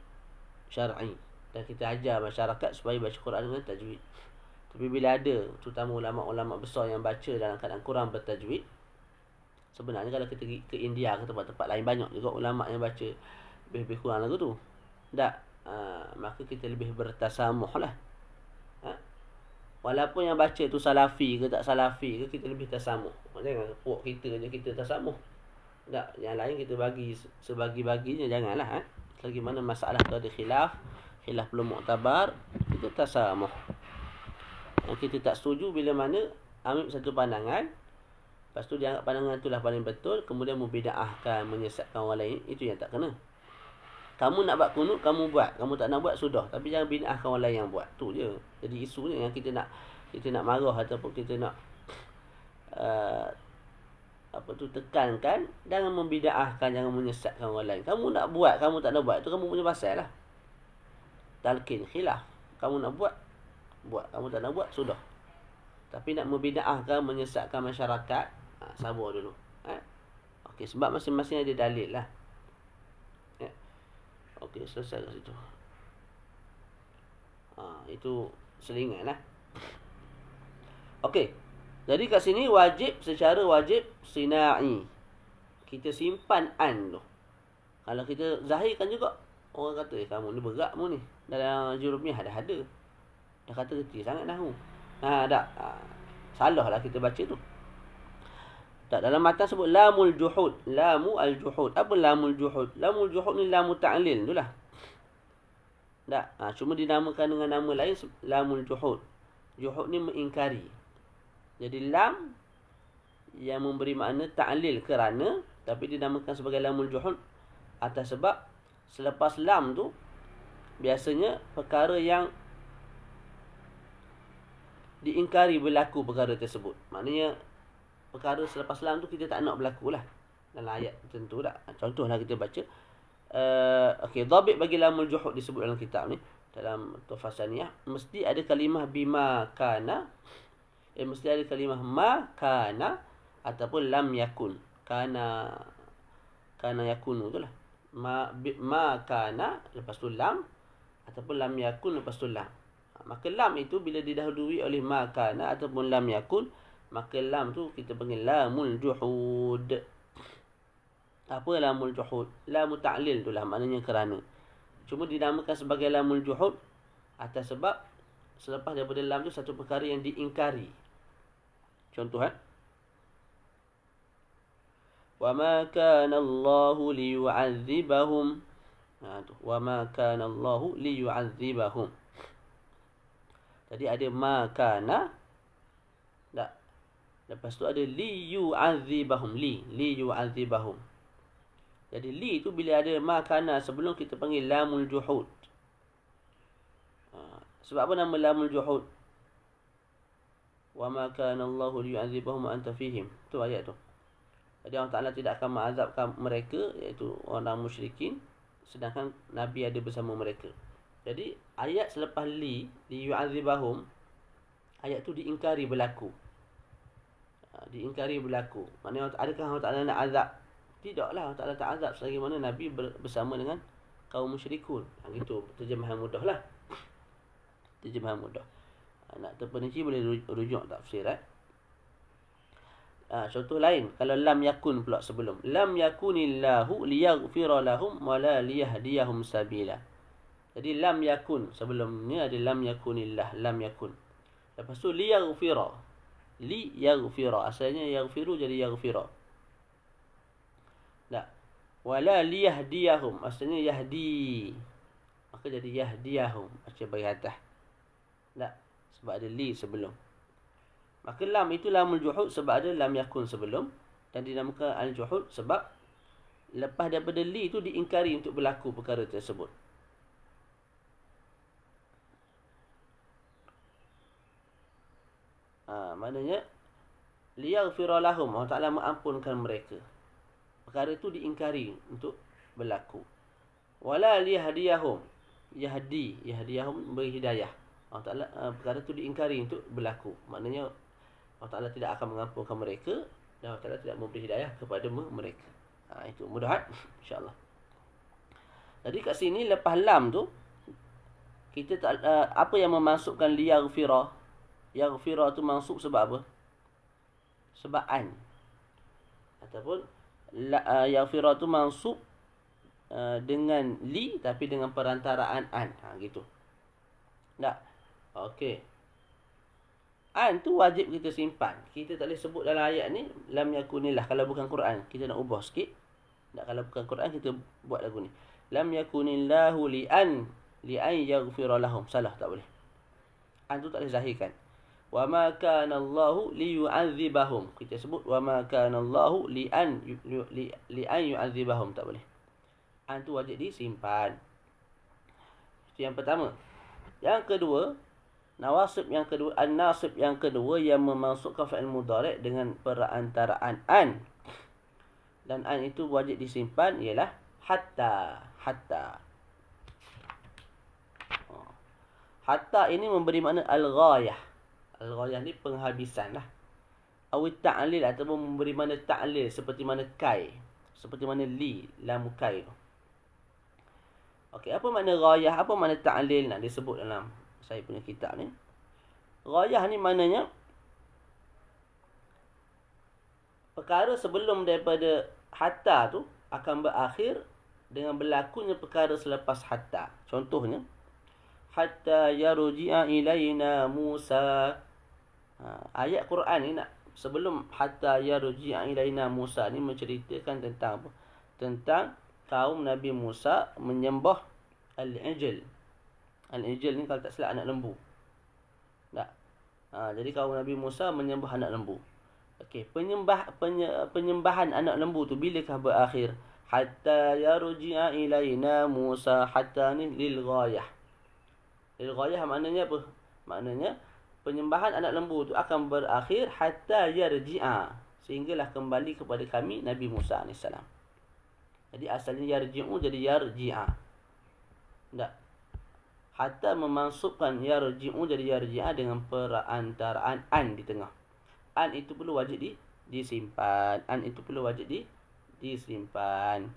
syar'i. Dan kita ajar masyarakat supaya baca Quran dengan tajwid. Tapi bila ada, terutama ulama-ulama besar yang baca dalam keadaan kurang bertajwid, sebenarnya kalau kita ke India ke tempat-tempat lain, banyak juga ulama yang baca lebih kurang lagu tu. Tak. Maka kita lebih bertasamuh lah. Walaupun yang baca tu salafi ke tak salafi ke, kita lebih tasamuh. Jangan puak kita je kita tasamuh. Tak. Yang lain kita bagi sebagi-baginya, janganlah. Selagi mana masalah tu ada khilaf belum muktabar, kita tasamuh. Yang kita tak setuju bila mana ambil satu pandangan, lepas tu dia anggap pandangan tu lah paling betul, kemudian membida'ahkan, menyesatkan orang lain, itu yang tak kena. Kamu nak buat kunut, kamu buat. Kamu tak nak buat, sudah. Tapi jangan bida'ahkan orang lain yang buat. Tu je. Jadi isunya yang kita nak marah ataupun kita nak tekankan, jangan membida'ahkan, jangan menyesatkan orang lain. Kamu nak buat, kamu tak nak buat, itu kamu punya pasal lah. Talqin, khilaf. Kamu nak buat, kamu tak nak buat, sudah. Tapi nak membida'ahkan, menyesatkan masyarakat, sabar dulu. Okey, sebab masing-masing ada dalil lah. Okey, selesai kat situ. Itu selingan lah. Okey. Jadi kat sini secara wajib sina'i. Kita simpan an tu. Kalau kita zahirkan juga, orang kata, kamu ni berat mu ni. Dalam Jurumiyah ada. Dah kata kecil sangat nahu. Tak. Salah lah kita baca tu. Tak, dalam matan sebut lamul juhud. Lamu al-juhud. Apa lamul juhud? Lamul juhud ni lamu ta'lil tu lah. Tak. Cuma dinamakan dengan nama lain, lamul juhud. Juhud ni mengingkari. Jadi lam yang memberi makna ta'lil kerana, tapi dinamakan sebagai lamul juhud atas sebab selepas lam tu biasanya perkara yang diingkari berlaku perkara tersebut. Maknanya perkara selepas lam tu kita tak nak berlaku lah. Dalam ayat tertentu tak. Contohlah kita baca. Okey, dhabit bagi lamul juhud disebut dalam kitab ni. Dalam Tuhfah Saniyah. Mesti ada kalimah bima kana. Mesti ada kalimah ma kana. Ataupun lam yakun. Kana yakunu tu lah. Ma kana. Lepas tu lam. Ataupun lam yakun. Lepas tu lam. Maka lam itu bila didahului oleh ma kana ataupun lam yakun, maka lam tu kita panggil lamul juhud. Apa lamul juhud? Lamul ta'lil tu lah, maknanya kerana. Cuma dinamakan sebagai lamul juhud atas sebab selepas daripada lam tu satu perkara yang diingkari. Contoh wa ma kana Allahu liyu'adzibahum. Wa ma kana Allahu liyu'adzibahum. Jadi ada ma kana. Tak. Lepas tu ada li yu'adzibahum. Li yu'adzibahum. Jadi li tu bila ada ma kana sebelum, kita panggil lamul juhud. Sebab apa nama lamul juhud? Wa ma kana Allahu liyu'adzibahum wa anta fihim. Tu ayat tu. Jadi Allah Ta'ala tidak akan mengazabkan mereka, iaitu orang musyrikin, sedangkan Nabi ada bersama mereka. Jadi ayat selepas li yu'adzibahum, ayat tu diingkari berlaku. Maknanya adakah Allah Ta'ala nak azab? Tidaklah, Allah Ta'ala tak azab selagi mana Nabi bersama dengan kaum musyrikun. Gitu, terjemahan mudah lah. Terjemahan mudah. Nak terperinci boleh rujuk tafsir. Contoh lain, kalau lam yakun pula sebelum. Lam yakunillahu liyaghfira lahum wa la liyahdiyahum sabila. Jadi lam yakun sebelum ni ada lam yakunillah, lam yakun. Lepas tu liyaghfira. Liyaghfira. Asalnya yaghfiru jadi yaghfira. Tak. Wala liyahdiyahum. Asalnya yahdi. Maka jadi yahdiyahum. Macam bagi atas. Tak. Sebab ada li sebelum. Maka lam itu lamul juhud sebab ada lam yakun sebelum. Dan dinamakan al-juhud sebab lepas daripada li itu diingkari untuk berlaku perkara tersebut. Maknanya liyaghfira lahum. Allah Ta'ala mengampunkan mereka. Perkara itu diingkari untuk berlaku. Wala liyahdiyahum. Yahdiyahum beri hidayah. Allah Ta'ala perkara itu diingkari untuk berlaku. Maknanya Allah Ta'ala tidak akan mengampunkan mereka dan Allah Ta'ala tidak memberi hidayah kepada mereka. Itu mudah, insya-Allah. Jadi kat sini lepas lam tu kita apa yang memasukkan liyaghfira? Yaghfira tu masuk sebab apa? Sebab an. Ataupun yaghfira tu masuk dengan li tapi dengan perantaraan an. Gitu. Tak? Okey. An tu wajib kita simpan. Kita tak boleh sebut dalam ayat ni lam yakunillah kalau bukan Quran. Kita nak ubah sikit. Tak, kalau bukan Quran kita buat lagu ni. Lam yakunillahu li'an yaghfira lahum. Salah, tak boleh. An tu tak boleh zahirkan. Wa ma kana Allahu liyu'adzibahum. Kita sebut wa ma kana Allahu li'an yu'adzibahum, tak boleh. An tu wajib disimpan. Itu yang pertama. Yang kedua, nawasib yang kedua, an-nasib yang kedua yang memasukkan fi'il mudhari' dengan perantaraan an. Dan an itu wajib disimpan ialah hatta. Hatta ini memberi makna al-ghayah. Al-ghayah ni penghabisan lah. Awit ta'lil ataupun memberi makna ta'lil seperti mana kai. Seperti mana li, lam kai tu. Okey, apa makna ghayah? Apa makna ta'lil nak disebut dalam saya punya kitab ni? Ghayah ni maknanya perkara sebelum daripada hatta tu akan berakhir dengan berlakunya perkara selepas hatta. Contohnya, hatta yarji'a ilaina Musa. Ayat Quran ni nak sebelum hatta yarji'a ilaina Musa ni menceritakan tentang apa? Tentang kaum Nabi Musa menyembah al-ijl. Al-ijl ni kalau tak silap anak lembu. Tak. Jadi kaum Nabi Musa menyembah anak lembu. Okey, penyembahan anak lembu tu bilakah berakhir? Hatta yarji'a ilaina Musa. Hatta ni lil ghayah. Lil ghayah maknanya apa? Maknanya penyembahan anak lembu tu akan berakhir hatta yarji'a, sehinggalah kembali kepada kami Nabi Musa AS. Jadi asalnya yarji'u jadi yarji'a. Tak. Hatta memasukkan yarji'u jadi yarji'a dengan perantaraan an di tengah. An itu perlu wajib disimpan. An itu perlu wajib disimpan.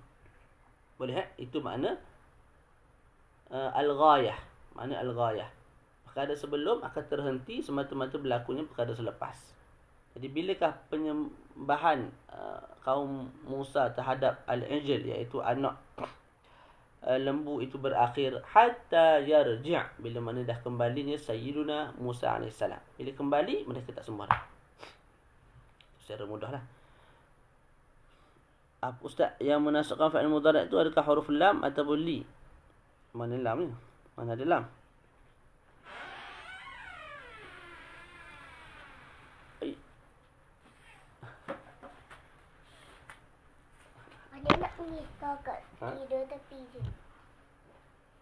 Boleh Itu makna al-ghayah. Makna al-ghayah. Perkara sebelum akan terhenti semata-mata berlakunya perkara selepas. Jadi bilakah penyembahan kaum Musa terhadap al-ijl, iaitu anak lembu itu berakhir? Hatta yarji', bila mana dah kembalinya Sayyiduna Musa AS. Bila kembali mereka tak sembah dah. Secara mudahlah. Apa ustaz yang menasukkan fa'il mudhari' itu, adakah huruf lam ataupun li? Mana lam ni? Mana ada lam? Ada nak pergi kat tidur tepi je.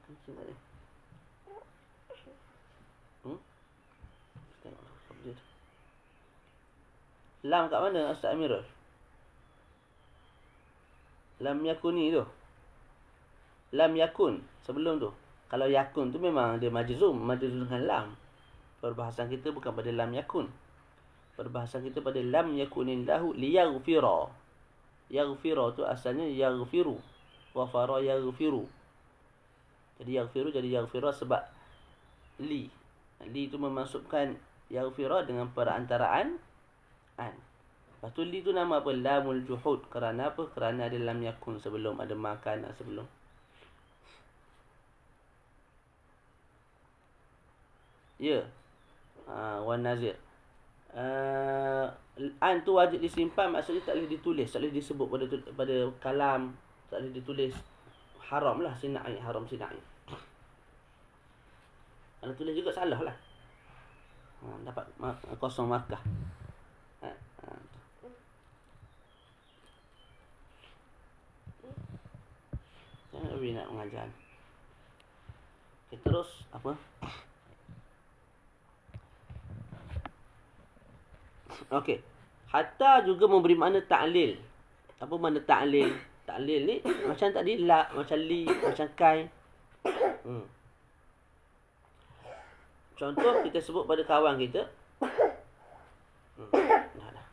Macam mana? Tengok dia. Lam kat mana Ustaz Amirul? Lam yakuni tu. Lam yakun sebelum tu. Kalau yakun tu memang dia majzum dengan lam. Perbahasan kita bukan pada lam yakun. Perbahasan kita pada lam yakunillahu liyaghfira. Yaghfira tu asalnya yaghfiru. Ghafara yaghfiru. Jadi yaghfiru jadi yaghfira sebab li. Li tu memasukkan yaghfira dengan perantaraan an. Lepas tu li tu nama apa? Lamul juhud. Kerana apa? Kerana ada lam yakun sebelum, ada makan sebelum. Ya. Wan nazir. An tu wajib disimpan, maksudnya tak boleh ditulis, tak boleh disebut pada kalam, tak boleh ditulis. Haram lah sinai, haram sinai. Kalau tulis juga salah lah. Dapat kosong markah. Nabi nak mengajar. Okay, terus apa? Okey. Hatta juga memberi makna ta'lil. Apa makna ta'lil? Ta'lil ni macam tadi la, macam li, macam kai. Contoh kita sebut pada kawan kita. Dah.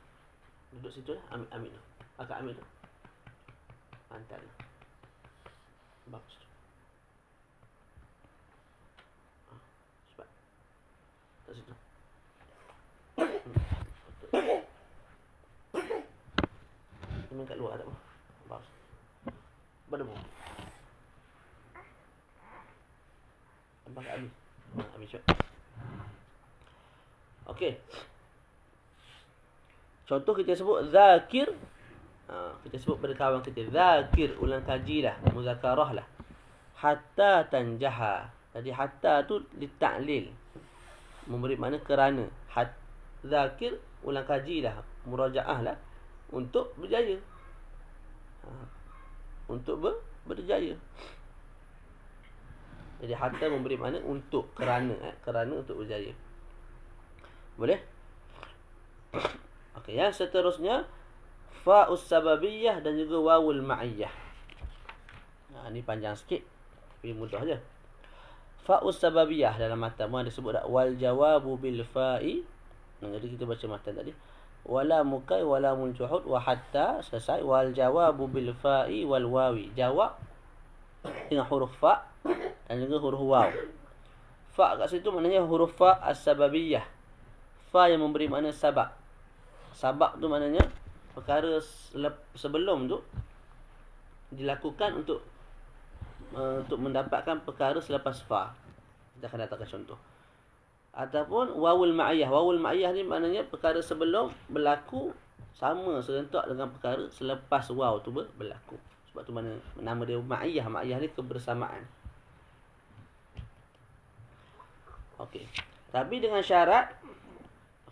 Duduk situ lah. Ambil tu. Akak ambil tu. Hantar tu. Bagus. Cepat. Kat situ. Memang kat luar tak apa. Bagus. Berdebu. Nampak kat habis. Habis cepat. Okey. Contoh kita sebut zakir. Kita sebut pada kawan kita zakir, ulang kajilah, muzakarah lah. Hatta tanjaha. Jadi hatta tu ditaklil, memberi makna kerana. Zakir, ulang kajilah, murajaah lah, untuk berjaya. Untuk berjaya. Jadi hatta memberi makna untuk, kerana, kerana untuk berjaya. Boleh? Okey, yang seterusnya fa'us sababiyah dan juga wawul ma'iyah. Ni panjang sikit, tapi mudah je. Fa'us sababiyah dalam matan ada sebut tak? Wal jawabu bil fa'i. Jadi kita baca matan tadi. Wala mukai wala munjuhud wa hatta, selesai. Wal jawabu bil fa'i wal wawi. Jawab dengan huruf fa' dan juga huruf waw. Fa' kat situ maknanya huruf fa' as-sababiyah. Fa yang memberi makna sabab. Sabab tu maknanya perkara sebelum tu dilakukan untuk mendapatkan perkara selepas fa. Kita akan datangkan contoh. Ataupun wawul ma'iyah. Wawul ma'iyah ni maknanya perkara sebelum berlaku sama serentak dengan perkara selepas waw tu berlaku. Sebab tu mana nama dia ma'iyah. Ma'iyah ni kebersamaan. Okey. Tapi dengan syarat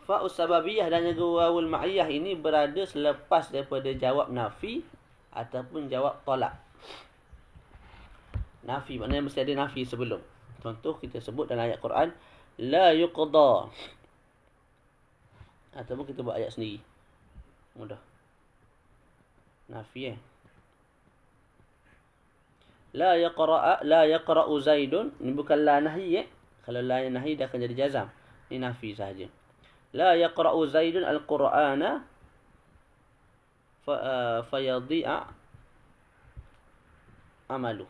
fa'us sababiyah dan juga wawul ma'iyah ini berada selepas daripada jawab nafi ataupun jawab tolak. Nafi maknanya mesti ada nafi sebelum. Contoh kita sebut dalam ayat Quran la yuqda. Ataupun kita buat ayat sendiri. Mudah. Nafi La yaqra'u Zaidun. Ini bukan la nahi Kalau la nahi dia akan jadi jazam. Ini nafi sahaja. La yaqra'u Zaidun al-Qur'ana fayadhi'a amalu.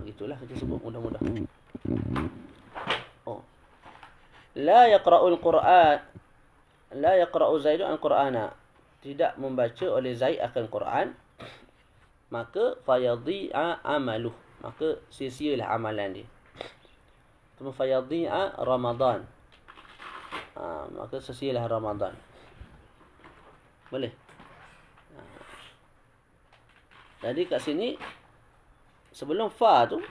Gitulah kita sebut mudah-mudah. La yaqra'u al-Qur'an. La yaqra'u Zaidun al-Qur'ana. Tidak membaca oleh Zaid akan Quran. Maka fayadhi'a amalu. Maka sia-sialah amalan dia. Kemudian fayadhi'a Ramadan. Maka sia-sialah Ramadan. Boleh? Jadi kat sini sebelum fa tu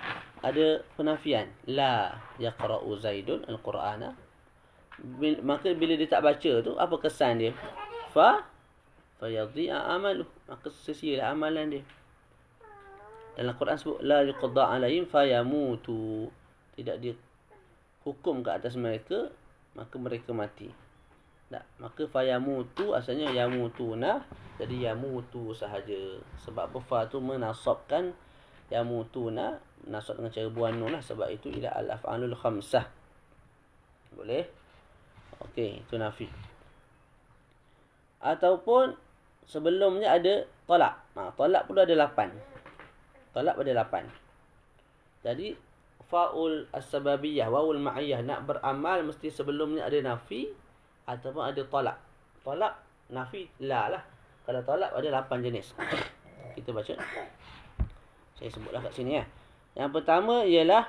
ada penafian. La yaqra'u Zaidun al-Qur'ana. Maka bila dia tak baca tu, apa kesan dia? Fayadhi'a amalu. Maka sia-sialah amalan dia. Dalam Quran sebut la yuqda alaihim fayamutu. Tidak dia hukum ke atas mereka, maka mereka mati. Tak, maka fayamutu asalnya yamutuna, jadi yamutu sahaja. Sebab apa fa tu menasabkan yamutuna, menasab dengan cara buang nun lah. Sebab itu ila al-af'alul khamsah. Boleh? Okey, itu nafi. Ataupun sebelumnya ada tolak. Tolak pula ada 8. Tolak pada 8. Jadi fa'ul as-sababiyah, wawul ma'iyah, nak beramal mesti sebelumnya ada nafi ataupun ada tolak. Tolak, nafi, la lah. Kalau tolak ada 8 jenis. Kita baca. Saya sebutlah kat sini ya. Yang pertama ialah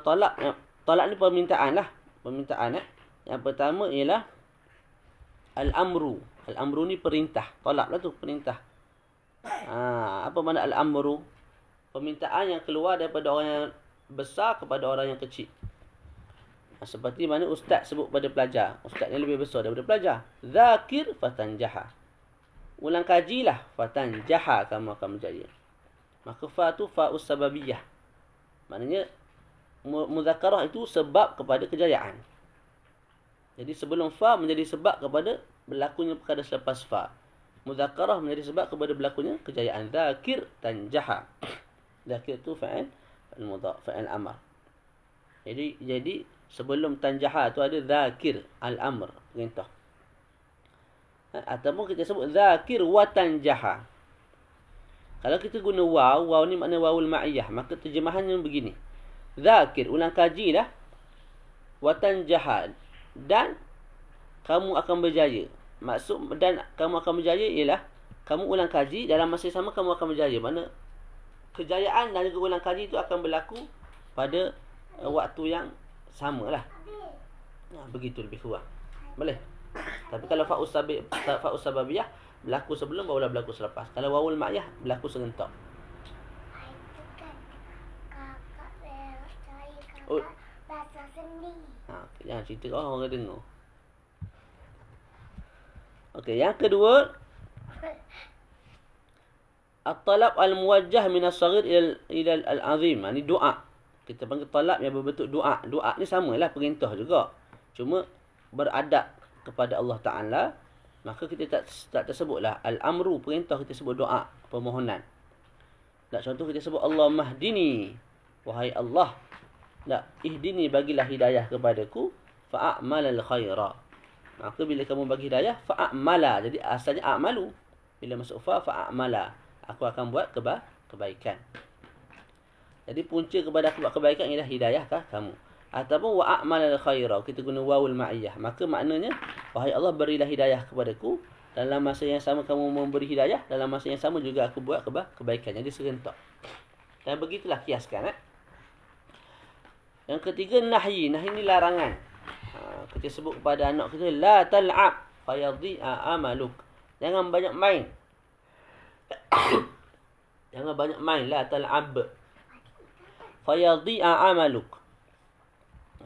tolak. Tolak ni permintaan lah. permintaan. Yang pertama ialah al-amru. Al-amru ni perintah. Talab lah tu, perintah. Apa makna al-amru? Permintaan yang keluar daripada orang yang besar kepada orang yang kecil. Seperti mana ustaz sebut pada pelajar. Ustaz ni lebih besar daripada pelajar. Zakir fatanjaha. Ulang kajilah. Fatanjaha, kamu akan berjaya. Maka fa tu fa'us sababiyah. Maknanya muzakarah itu sebab kepada kejayaan. Jadi sebelum fa menjadi sebab kepada berlakunya perkara selepas fa. Muzakarah menjadi sebab kepada berlakunya kejayaan. Zakir tanjaha. Zakir tu fa'il al-mudhaf, fa'il amr. Jadi sebelum tanjaha tu ada zakir al-amr, perintah. Ataupun kita sebut zakir wa tanjaha. Kalau kita guna waw ni makna wawul ma'iyah, maka terjemahannya begini. Zakir, ulang kajilah. Wa tanjaha, dan kamu akan berjaya. Maksud dan kamu akan berjaya ialah kamu ulang kaji, dalam masa yang sama kamu akan berjaya. Mana kejayaan dan juga ulang kaji itu akan berlaku pada waktu yang samalah. Begitu lebih kurang. Boleh? Tapi kalau fa'us sababiyah berlaku sebelum, barulah berlaku selepas. Kalau wawul ma'iyah berlaku serentak. Itu kan kakak bahasa sendiri. Jangan cerita orang dengar. Okey, yang kedua, at-talab al-muwajjah min as-saghir ila al-azim. Ini doa. Kita panggil talab yang berbentuk doa. Doa ni samalah perintah juga. Cuma beradab kepada Allah Ta'ala. Maka kita tak tersebutlah al-amru, perintah, kita sebut doa, permohonan. Tak, contoh kita sebut Allahumma hdini, wahai Allah, tak, ihdini, bagilah hidayah kepadaku, fa'amalal khaira. Maka bila kamu bagi hidayah, fa'amala. Jadi asalnya a'malu. Bila masuk fa'amala, aku akan buat kebaikan. Jadi punca kepada aku buat kebaikan ialah hidayah kah kamu. Ataupun wa'amalal khaira, kita guna wawul ma'iyah. Maka maknanya, wahai Allah, berilah hidayah kepadaku. Dalam masa yang sama kamu memberi hidayah, dalam masa yang sama juga aku buat kebaikan. Jadi serentak. Dan begitulah kiaskan. Yang ketiga, nahyi. Nahyi ni larangan. Kita sebut kepada anak kita, la tal'ab fayadhi'a amaluk. Jangan banyak main. Jangan banyak main. La tal'ab fayadhi'a amaluk.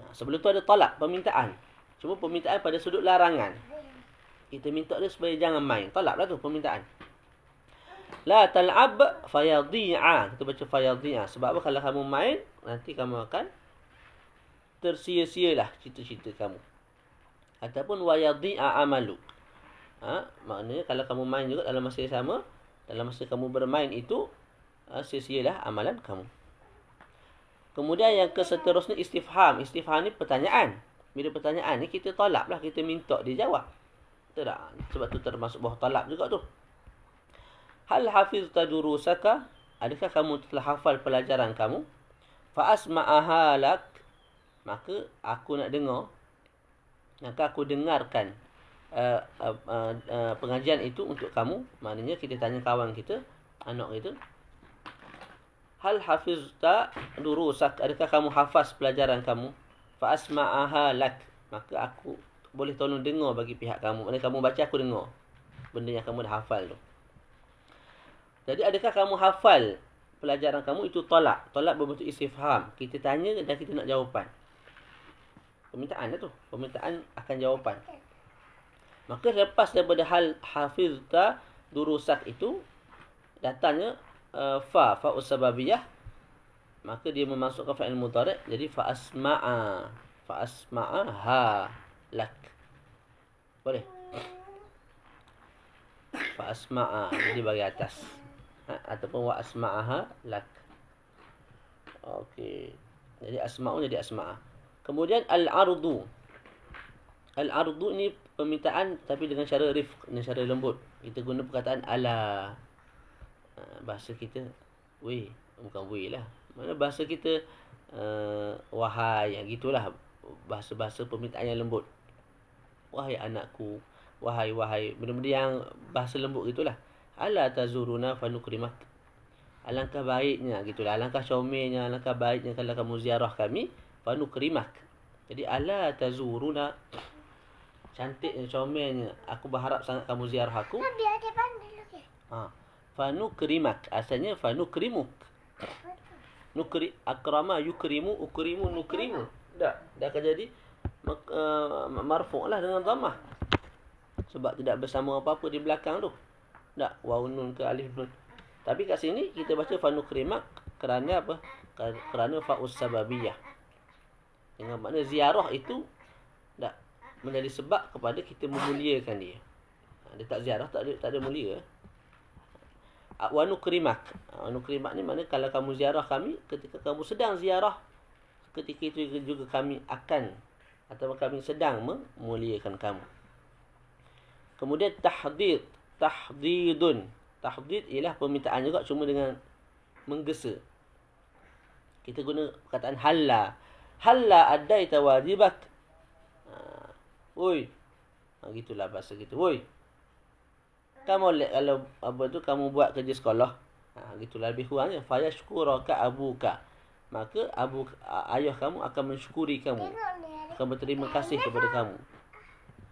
Sebelum tu ada talab, permintaan. Cuma permintaan pada sudut larangan. Kita minta dia supaya jangan main. Talab lah tu, permintaan. La tal'ab fayadhi'a. Kita baca fayadhi'a. Sebab apa? Kalau kamu main, nanti kamu akan tersia-sialah cita-cita kamu. Ataupun wayadhi'a amaluk. Maknanya kalau kamu main juga dalam masa yang sama, dalam masa kamu bermain itu, sia-sialah amalan kamu. Kemudian yang seterusnya istifham. Istifham ni pertanyaan. Bila pertanyaan ni kita talab lah, kita minta dia jawab. Betul tak? Sebab tu termasuk bawah talab juga tu. Hal hafizta durusaka? Adakah kamu telah hafal pelajaran kamu? Fa asma'aha lak. Maka aku nak dengar. Maka aku dengarkan pengajian itu untuk kamu. Maknanya kita tanya kawan kita, anak kita. Hal hafizta durusak? Adakah kamu hafaz pelajaran kamu? Fa asma'aha lak. Maka aku boleh tolong dengar bagi pihak kamu. Maksudnya kamu baca, aku dengar benda yang kamu dah hafal tu. Jadi adakah kamu hafal pelajaran kamu? Itu talab. Talab berbentuk istifham. Kita tanya dan kita nak jawapan. Permintaan lah tu. Permintaan akan jawapan. Maka lepas daripada hal hafizta durusak itu, datangnya fa'us sababiyah. Maka dia memasukkan fa'il mudhari'. Jadi fa'asma'aha lak. Boleh? Fa'asma'a. Jadi bagi atas. Ataupun wa'asma'aha lak. Okey. Jadi asma'u jadi asma'a. Kemudian al-ardu. Al-ardu ni permintaan tapi dengan cara rifq, dengan cara lembut. Kita guna perkataan ala. Bahasa kita weh, bukan weh lah. Mana bahasa kita wahai, yang gitulah. Bahasa-bahasa permintaan yang lembut. Wahai anakku, wahai, benda-benda yang bahasa lembut gitulah. Ala tazuruna fanukrimak. Alangkah baiknya gitulah, alangkah comelnya, alangkah baiknya kalau kamu ziarah kami, fanukrimak. Jadi ala tazuruna, cantiknya, comelnya, aku berharap sangat kamu ziarah aku. Biar dia pandai lagi. Fanukrimak, asalnya fanukrimuk. Akrama yukrimu, ukrimu nukrimu. Dah akan jadi marfu' lah dengan dhammah. Sebab tidak bersama apa-apa di belakang tu. Tak, waw nun ke alif nun. Tapi kat sini kita baca fanukrimak kerana apa? Kerana fa'us sababiyah. Dengan makna ziarah itu tak menjadi sebab kepada kita memuliakan dia. Dia tak ziarah, tak ada mulia. Wa nukrimak. Nukrimak ni makna kalau kamu ziarah kami, ketika kamu sedang ziarah, ketika itu juga kami akan atau kami sedang memuliakan kamu. Kemudian tahdidun. Tahdid ialah permintaan juga, cuma dengan menggesa. Kita guna perkataan halla. Halla addaita wajibak. Oi. Gitulah bahasa kita. Oi. Kamu kalau apa tu kamu buat kerja sekolah. Gitulah lebih kurangnya. Fayashkuraka abuka. Maka ayah kamu akan mensyukuri kamu. Akan berterima kasih kepada kamu.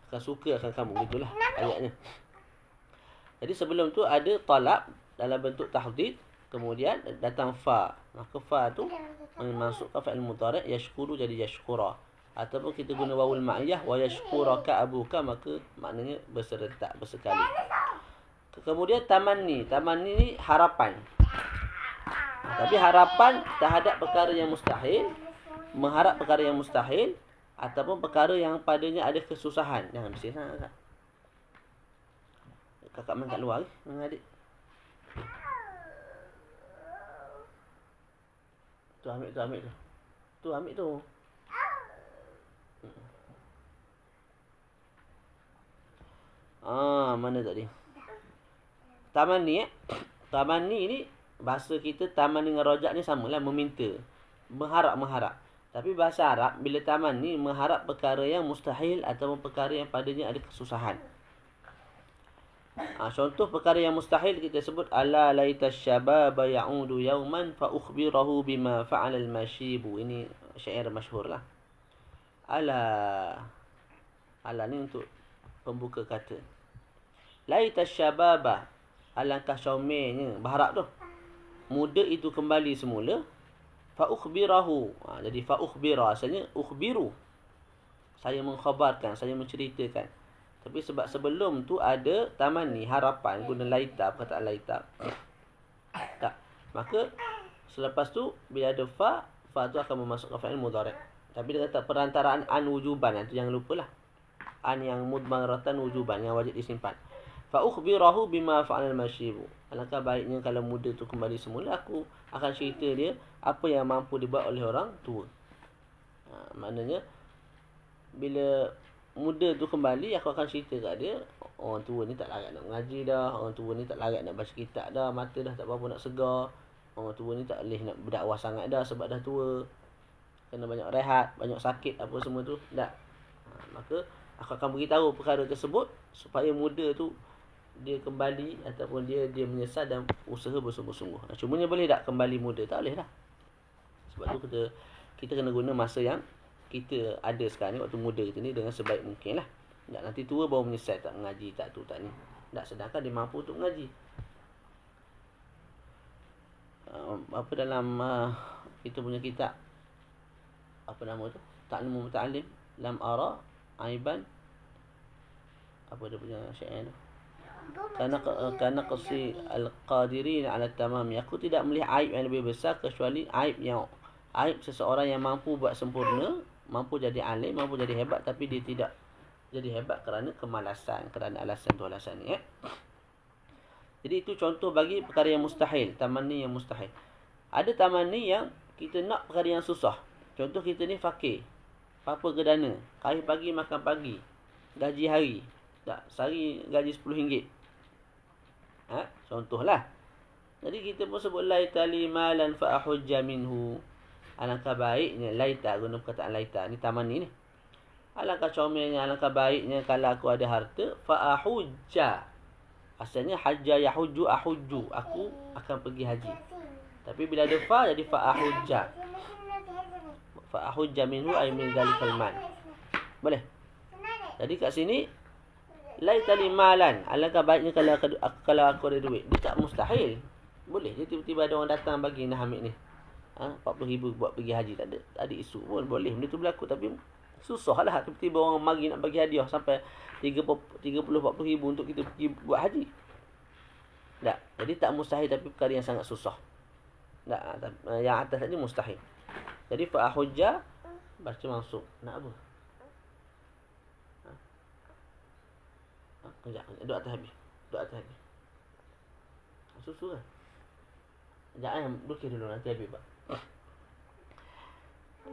Akan suka akan kamu. Gitulah ayatnya. Jadi sebelum tu ada talab dalam bentuk tahdid. Kemudian datang fa. Maka fa tu masukkan fa'il mudhari' yashkuru jadi yashkura. Ataupun kita guna wawul ma'iyah wa yashkuraka abuka, maka maknanya berserentak bersekali. Kemudian tamanni. Tamanni ni harapan. Tapi harapan terhadap perkara yang mustahil, mengharap perkara yang mustahil, ataupun perkara yang padanya ada kesusahan. Jangan bising sangat. Kakak main kat luar dengan adik. Tu ambil tu. Tu ambil tu. Mana tadi? Tamanni Tamanni ni bahasa kita taman dengan rojak ni samalah, meminta. Mengharap. Tapi bahasa Arab bila tamanni mengharap perkara yang mustahil ataupun perkara yang padanya ada kesusahan. Contoh perkara yang mustahil kita sebut ala laita syababa ya'udu yawman fa ukhbirahu bima fa'ala al-mashibu. Ini syair masyhur lah. Ala ni untuk pembuka kata. Laita syababa, alangkah syomelnya, berharap tu muda itu kembali semula. Fa ukhbirahu. Jadi fa ukhbira asalnya ukhbiru, saya mengkhabarkan, saya menceritakan. Tapi sebab sebelum tu ada tamanni, harapan, guna laita, perkataan laita. Tak. Maka selepas tu bila ada fa tu akan memasukkan fa'il mudhari'. Tapi dia kata perantaraan an wujuban, itu jangan lupalah. An yang mudmaratan wujuban, yang wajib disimpan. Fa ukhbirahu bima fa'al masyibu. Alangkah baiknya kalau muda tu kembali semula, aku akan cerita dia apa yang mampu dibuat oleh orang tua. Maknanya bila muda tu kembali, aku akan cerita kat dia, orang tua ni tak larat nak mengaji dah, orang tua ni tak larat nak baca kitab dah, mata dah tak berapa nak segar, orang tua ni tak boleh nak berdakwah sangat dah sebab dah tua, kena banyak rehat, banyak sakit apa semua tu. Tak. Maka aku akan beritahu perkara tersebut supaya muda tu dia kembali ataupun dia menyesal dan usaha bersungguh-sungguh. Cumanya boleh tak kembali muda? Tak boleh dah. Sebab tu kita kena guna masa yang kita ada sekarang ni, waktu muda kita ni, dengan sebaik mungkin lah. Tak nanti tua baru menyesal tak mengaji, tak tu tak ni. Tak, sedangkan dia mampu untuk mengaji. Apa dalam kita punya kitab, apa nama tu, Ta'limul Muta'allim, lam ara aiban, apa dia punya syair tu, Kana qasi al-qadirin ala tamami. Aku tidak melihat aib yang lebih besar kecuali aib seseorang yang mampu buat sempurna, mampu jadi alim, mampu jadi hebat, tapi dia tidak jadi hebat kerana kemalasan, kerana alasan tu alasan ni. Jadi itu contoh bagi perkara yang mustahil, tamanni yang mustahil. Ada tamanni yang kita nak perkara yang susah. Contoh kita ni fakir, apa gedana, hari pagi makan pagi, gaji hari, tak, sehari gaji RM10. Contohlah. Jadi kita pun sebut laita li malan fa ahujja minhu. Alangkah baiknya, laita, guna perkataan laita ni tamanni ni. Alangkah comelnya, alangkah baiknya kalau aku ada harta, fa ahujja. Asalnya hajja yahujju ahujju, aku akan pergi haji. Tapi bila ada fa jadi fa ahujja. fa ahujja minhu ay min dzalikal mal. Boleh? Jadi kat sini laitali malan, alangkah baiknya kalau aku ada duit. Dia tak mustahil. Boleh je tiba-tiba ada orang datang bagi nak ambil ni. 40,000 buat pergi haji, tak ada isu pun, boleh benda tu berlaku. Tapi susahlah tiba-tiba orang mari nak bagi hadiah sampai 30-40,000 untuk kita pergi buat haji. Tak. Jadi tak mustahil, tapi perkara yang sangat susah. Tak, yang atas tadi mustahil. Jadi fa ahujja baca masuk. Nak apa? Kejap. Duduk atas habis. Susu kan? Sekejap Dukir dulu nanti habis pak.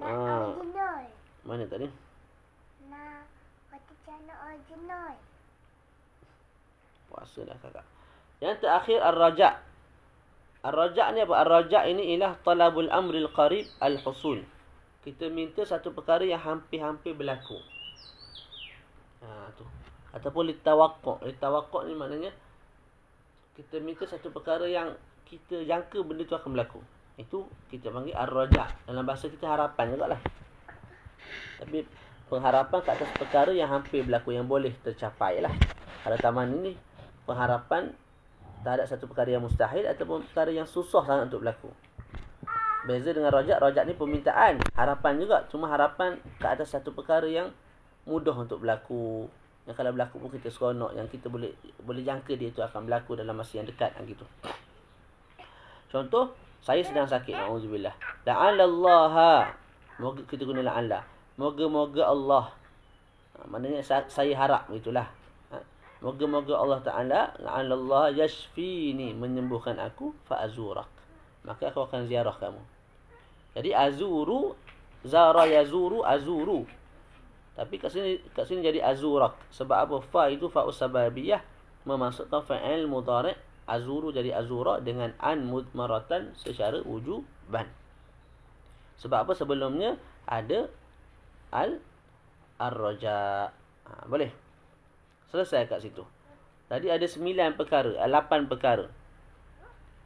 Original. Mana tadi? Nak kata channel original. Puasa dah kakak. Yang terakhir ar-raja'. Ar-raja' ni apa? Ar-raja' ini ialah talabul amril qarib al-husul. Kita minta satu perkara yang hampir-hampir berlaku. Tu. Ataupun litawaqqa'. Litawaqqa' ni maknanya kita minta satu perkara yang kita jangka benda tu akan berlaku. Itu kita panggil ar-raja'. Dalam bahasa kita harapan jugalah. Tapi pengharapan ke atas perkara yang hampir berlaku, yang boleh tercapai lah. Kalau taman ini pengharapan terhadap satu perkara yang mustahil ataupun perkara yang susah sangat untuk berlaku. Beza dengan raja'. Raja' ni permintaan, harapan juga. Cuma harapan ke atas satu perkara yang mudah untuk berlaku. Yang kalau berlaku pun kita seronok, yang kita boleh jangka dia tu akan berlaku dalam masa yang dekat gitu. Contoh, saya sedang sakit, auzubillah. La'allallaha. Moga kita guna la'alla. Moga-moga Allah. Maknanya saya harap gitulah. Moga-moga Allah Ta'ala la'allallaha yashfini, menyembuhkan aku, fa'azurak. Maka aku akan ziarah kamu. Jadi azuru, zara yazuru, azuru. Tapi kat sini jadi azurak. Sebab apa? Fa itu fa'us sababiyah, memasukkan fa'il mudhari'. Azuru jadi azura dengan an mudmaratan secara wujuban. Sebab apa? Sebelumnya ada ar-raja'. Boleh? Selesai kat situ. Tadi ada 9 perkara, 8 perkara.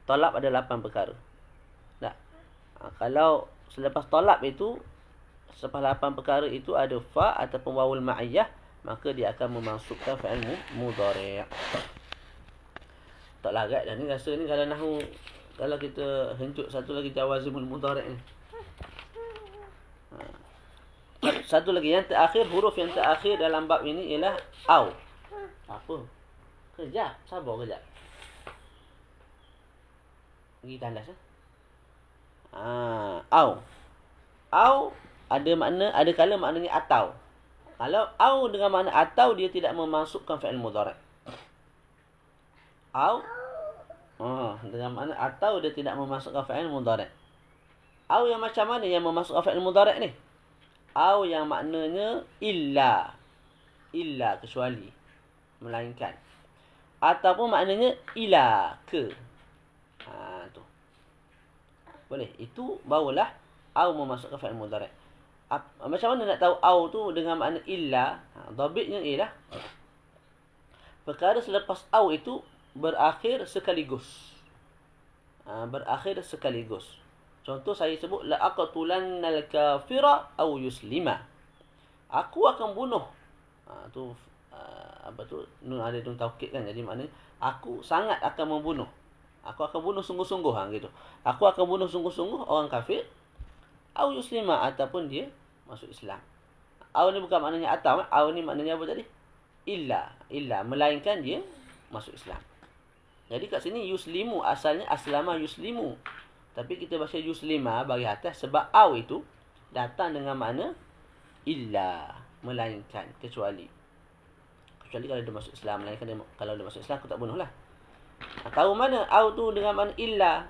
Talab ada 8 perkara. Tak. Kalau selepas talab itu, selepas 8 perkara itu ada fa ataupun wawul ma'iyah, maka dia akan memasukkan fa'il mudhari'. Tak larat dah ni rasa ni kalau nahu, kalau kita hencut satu lagi jawazimul mudhari' ni. Satu lagi yang terakhir, huruf yang terakhir dalam bab ini ialah au. Apa? Kejap, sabar kejap. Pergi tandas au. Au ada makna, ada kala maknanya atau. Kalau au dengan makna atau, dia tidak memasukkan fa'il mudhari'. Au dengan makna atau, dia tidak memasukkan fa'il mudhari'. Au yang macam mana yang memasukkan fa'il mudhari' ni? Au yang maknanya illa kecuali, melainkan. Ataupun maknanya ila ke. Tu. Boleh. Itu barulah au memasukkan fa'il mudhari'. Macam mana nak tahu au tu dengan makna illa? Dhabitnya ialah perkara selepas au itu berakhir sekaligus. Berakhir sekaligus. Contoh saya sebut la aqtulannal kafira au yuslima. Aku akan bunuh. Apa tu? Nun ada nun taukid kan. Jadi maknanya aku sangat akan membunuh. Aku akan bunuh sungguh-sungguh gitu. Aku akan bunuh sungguh-sungguh orang kafir au yuslima, ataupun dia masuk Islam. Au ni bukan maknanya atau. Au ni maknanya apa tadi? Illa, melainkan dia masuk Islam. Jadi kat sini yuslimu, asalnya aslama yuslimu. Tapi kita baca yuslima bagi atas sebab au itu datang dengan makna illa, melainkan, kecuali. Kecuali kalau dia masuk Islam. Melainkan kalau dia masuk Islam, aku tak bunuh lah. Tahu mana au tu dengan makna illa?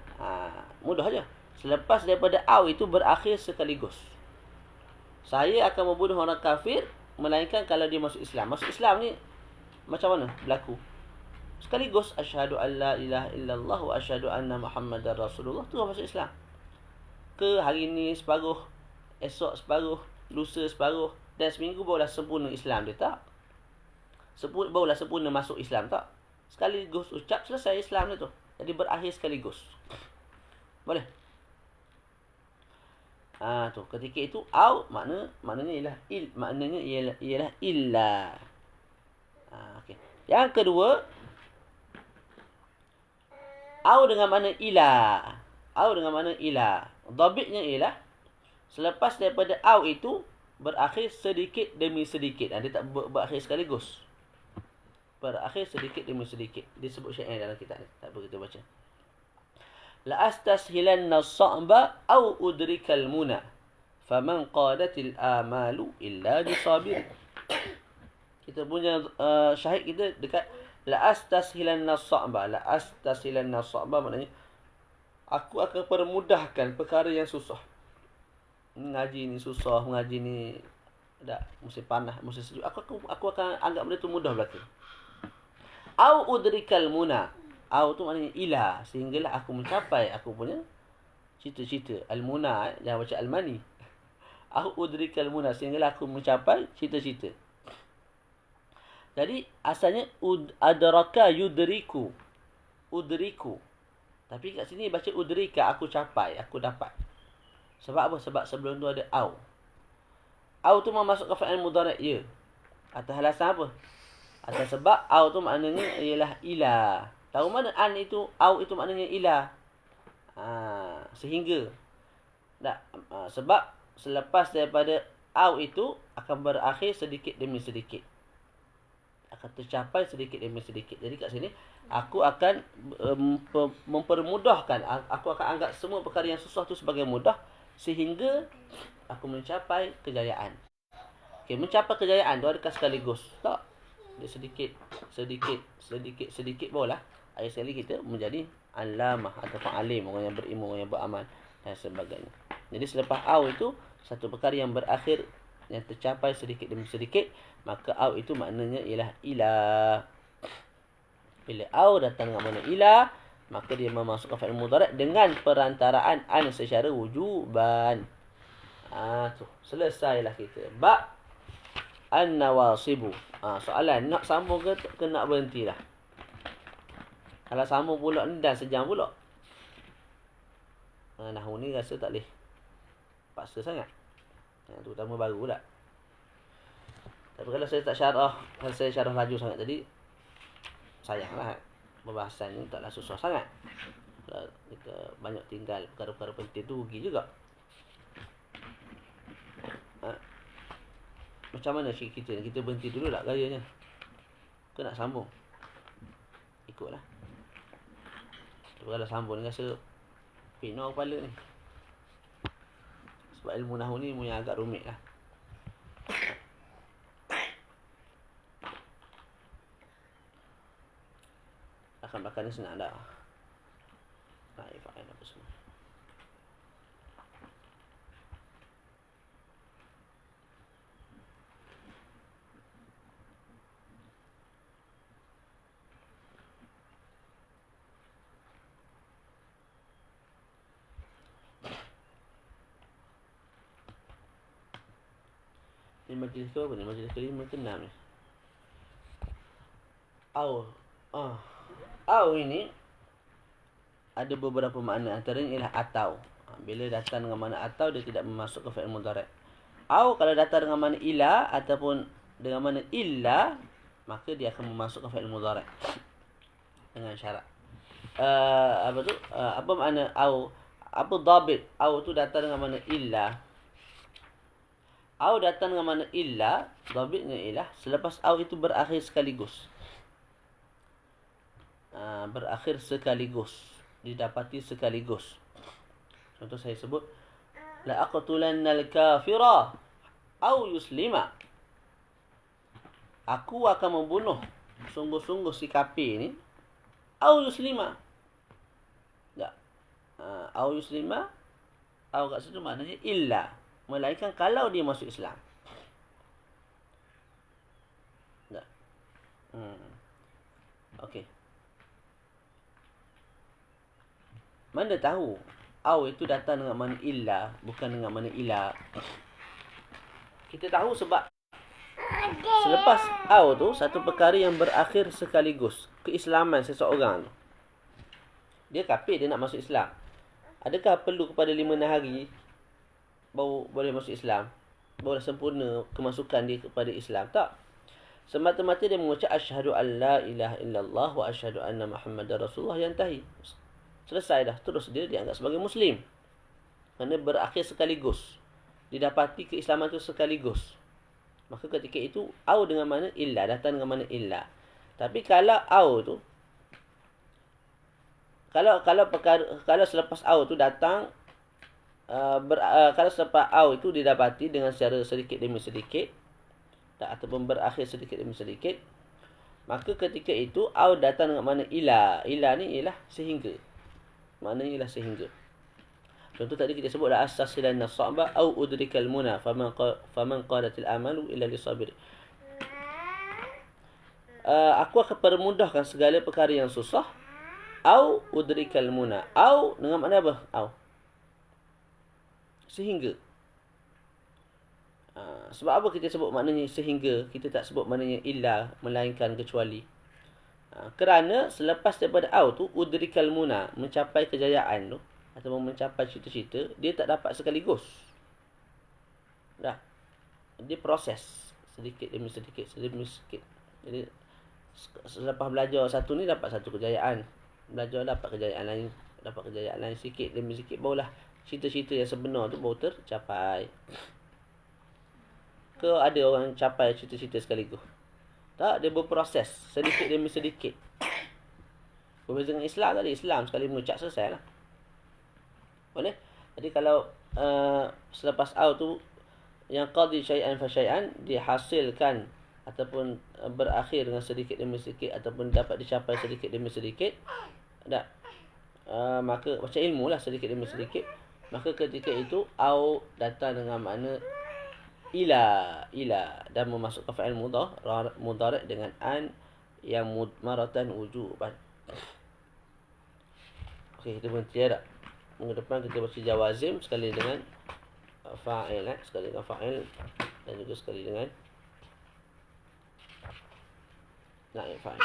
Mudah aja. Selepas daripada au itu berakhir sekaligus. Saya akan membunuh orang kafir, melainkan kalau dia masuk Islam. Masuk Islam ni macam mana berlaku? Sekaligus asyhadu an la ilaha illallah wa asyhadu anna muhammadar rasulullah, tu masuk Islam. Ke hari ni separuh, esok separuh, lusa separuh, dan seminggu barulah sempurna Islam dia, tak? Barulah sempurna masuk Islam, tak? Sekaligus ucap selesai Islam dia tu. Jadi berakhir sekaligus. Boleh? Tu ketika itu au maknanya ialah illa. Okey. Yang kedua, au dengan makna ila. Au dengan makna ila. Dhabitnya ialah selepas daripada au itu berakhir sedikit demi sedikit. Dia tak berakhir sekaligus. Berakhir sedikit demi sedikit. Dia sebut syair dalam kitab ni. Tak perlu kita baca. La astashilanna as-sa'ba au udrikal muna. Faman qadatil amalu illa bisabir. Kita punya syahid kita dekat la astashilanna as-sa'ba. La astashilanna as-sa'ba maknanya aku akan permudahkan perkara yang susah. Mengaji ni susah, mengaji ni tak musim panas, musim sejuk. Aku akan anggap benda tu mudah belaka. Au udrikal muna. Au tu maknanya ila, sehinggalah aku mencapai aku punya cita-cita. Al-muna, jangan baca al-mani. Au udrikal muna, sehinggalah aku mencapai cita-cita. Jadi asalnya adraka yudriku. Udriku. Tapi kat sini baca udrika, aku capai, aku dapat. Sebab apa? Sebab sebelum tu ada au. Au tu masuk ke fa'il mudhari' ya. Atas alasan apa? Atas sebab au tu maknanya ialah ila. Tahu mana an itu? Au itu maknanya ila. Sehingga. Tak, sebab selepas daripada au itu akan berakhir sedikit demi sedikit. Akan tercapai sedikit demi sedikit. Jadi kat sini aku akan mempermudahkan. Aku akan anggap semua perkara yang susah tu sebagai mudah sehingga aku mencapai kejayaan. Okey, mencapai kejayaan tu adakah sekaligus? Tak. Dia sedikit barulah akhir sekali kita menjadi alamah ataupun alim, orang yang berilmu, orang yang beramal dan sebagainya. Jadi selepas au itu satu perkara yang berakhir yang tercapai sedikit demi sedikit, maka au itu maknanya ialah ila. Bila au datang dengan makna ila, maka dia memasukkan fa'il mudhari' dengan perantaraan an secara wujuban. Tu selesailah kita. Ba an-nawasibu. Soalan nak sambung ke nak berhenti dah? Kalau sambung pula ni dah sejam pula. Nahwu ni rasa tak boleh paksa sangat. Terutama baru pula. Tapi kalau saya tak syarah, kalau saya syarah laju sangat tadi, sayanglah pembahasan ni taklah susah sangat. Kalau kita banyak tinggal perkara-perkara penting tu rugi juga. Macam mana kita ni? Kita berhenti dulu tak gayanya? Ke nak sambung? Ikutlah. Tapi kalau sambung ni rasa penuh kepala ni. Sebab ilmu nahwu ni ilmu yang agak rumit lah. Belakang ni senang dah. Fa'il apa semua. Ni majlis ke apa ni? Majlis kelima ke enam ni? Au ini ada beberapa makna. Antaranya ialah atau. Bila datang dengan makna atau, dia tidak memasukkan fa'il mudhari'. Au kalau datang dengan makna ila ataupun dengan makna illa, maka dia akan memasukkan fa'il mudhari' dengan syarat. Apa makna au? Apa dhabit? Au tu datang dengan makna illa. Au datang dengan makna illa, dhabitnya ialah selepas au itu berakhir sekaligus. Berakhir sekaligus, didapati sekaligus. Contoh saya sebut la aqtulannal kafira au yuslima. Aku akan membunuh sungguh-sungguh si kafir ni au yuslima. Tak. Au yuslima, au kat situ maknanya illa, melainkan kalau dia masuk Islam. Tak. Okey. Mana tahu au itu datang dengan makna illa, bukan dengan makna ila. Kita tahu sebab selepas au tu satu perkara yang berakhir sekaligus, keislaman seseorang tu. Dia kafir, dia nak masuk Islam. Adakah perlu kepada 5 hari baru boleh masuk Islam. Baru sempurna kemasukan dia kepada Islam. Tak. Semata-mata dia mengucap asyhadu an la ilaha illallah wa asyhadu anna Muhammadar Rasulullah, yantahi. Selesai dah. Terus dia dianggap sebagai Muslim. Kerana berakhir sekaligus. Didapati keislaman itu sekaligus. Maka ketika itu, au dengan mana illa. Datang dengan mana illa. Tapi kalau au tu, kalau selepas au tu datang, kalau selepas au itu didapati dengan secara sedikit demi sedikit, ataupun berakhir sedikit demi sedikit, maka ketika itu au datang dengan mana ila. Ila ni ialah sehingga. Maknanya ialah sehingga. Contoh tadi kita sebut la asasilan nasaba au udrikal muna faman qadatil amalu illa lisabir. Aku akan permudahkan segala perkara yang susah, au udrikal muna. Au dengan makna apa? Au sehingga. Sebab apa kita sebut maknanya sehingga, kita tak sebut maknanya illa, melainkan kecuali. Kerana selepas daripada au tu, udrikal muna, mencapai kejayaan tu, ataupun mencapai cita-cita, dia tak dapat sekaligus. Dah. Dia proses sedikit demi sedikit, Jadi selepas belajar satu ni dapat satu kejayaan, belajar dapat kejayaan lain sikit demi sikit, barulah cita-cita yang sebenar tu baru tercapai. Ke ada orang capai cita-cita sekaligus? Tak, dia berproses sedikit demi sedikit. Berbeza dengan Islam tadi. Islam sekali mengucap selesai lah. Boleh? Jadi kalau selepas au tu, yang qadi syai'an fa syai'an, dihasilkan ataupun berakhir dengan sedikit demi sedikit, ataupun dapat dicapai sedikit demi sedikit, tak? Maka macam ilmu lah, sedikit demi sedikit. Maka ketika itu au datang dengan makna ila, dan memasukkan fa'il mudhari' dengan an yang mudmaratan wujuban. Okey, kita berhenti dah. Minggu depan kita baca jawazim sekali dengan fa'il, sekali dengan fa'il, dan juga sekali dengan naib fa'il,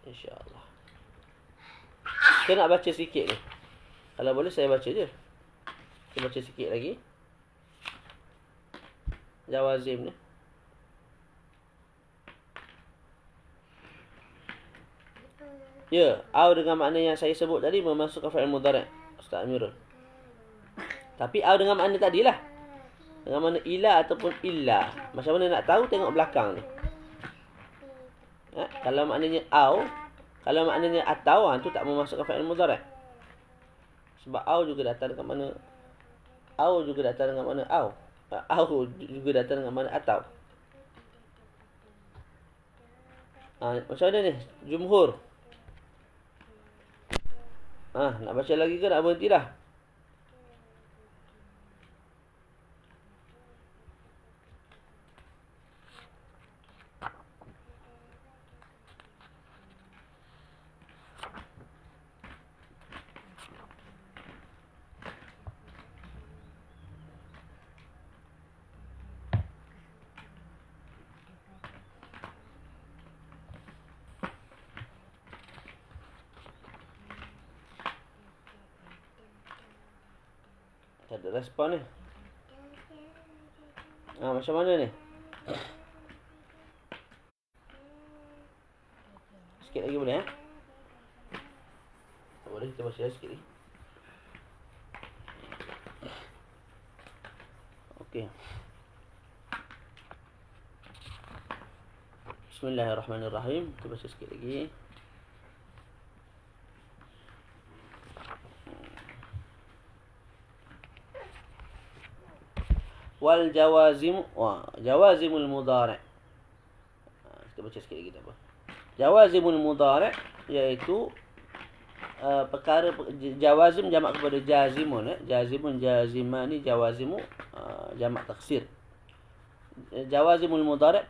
insya-Allah. Kita nak baca sikit ni. Kalau boleh saya baca je. Kita baca sikit lagi jawazim ni. Ya, au dengan makna yang saya sebut tadi memasukkan fa'il mudhari', Ustaz Amirul. Tapi au dengan makna tadilah. Dengan makna ila ataupun illa. Macam mana nak tahu, tengok belakang ni. Kalau maknanya au, kalau maknanya atau, tu tak memasukkan fa'il mudhari'. Sebab au juga datang dengan mana au. Au juga datang dengan mana atau. Macam mana ni? Jumhur. Nak baca lagi ke nak berhenti dah? Tak ada respon ni. Macam mana ni? Sikit lagi boleh, Tak boleh, kita baca sikit lagi. Okey. Bismillahirrahmanirrahim. Kita baca sikit lagi. Wal jawazim, jawazimul mudhari'. Kita baca sikit lagi tak apa. Jawazimul mudhari' iaitu perkara jawazim jamak kepada jazimun, jazimun, jazimani, jawazimu jamak taksir. Jawazimul mudhari'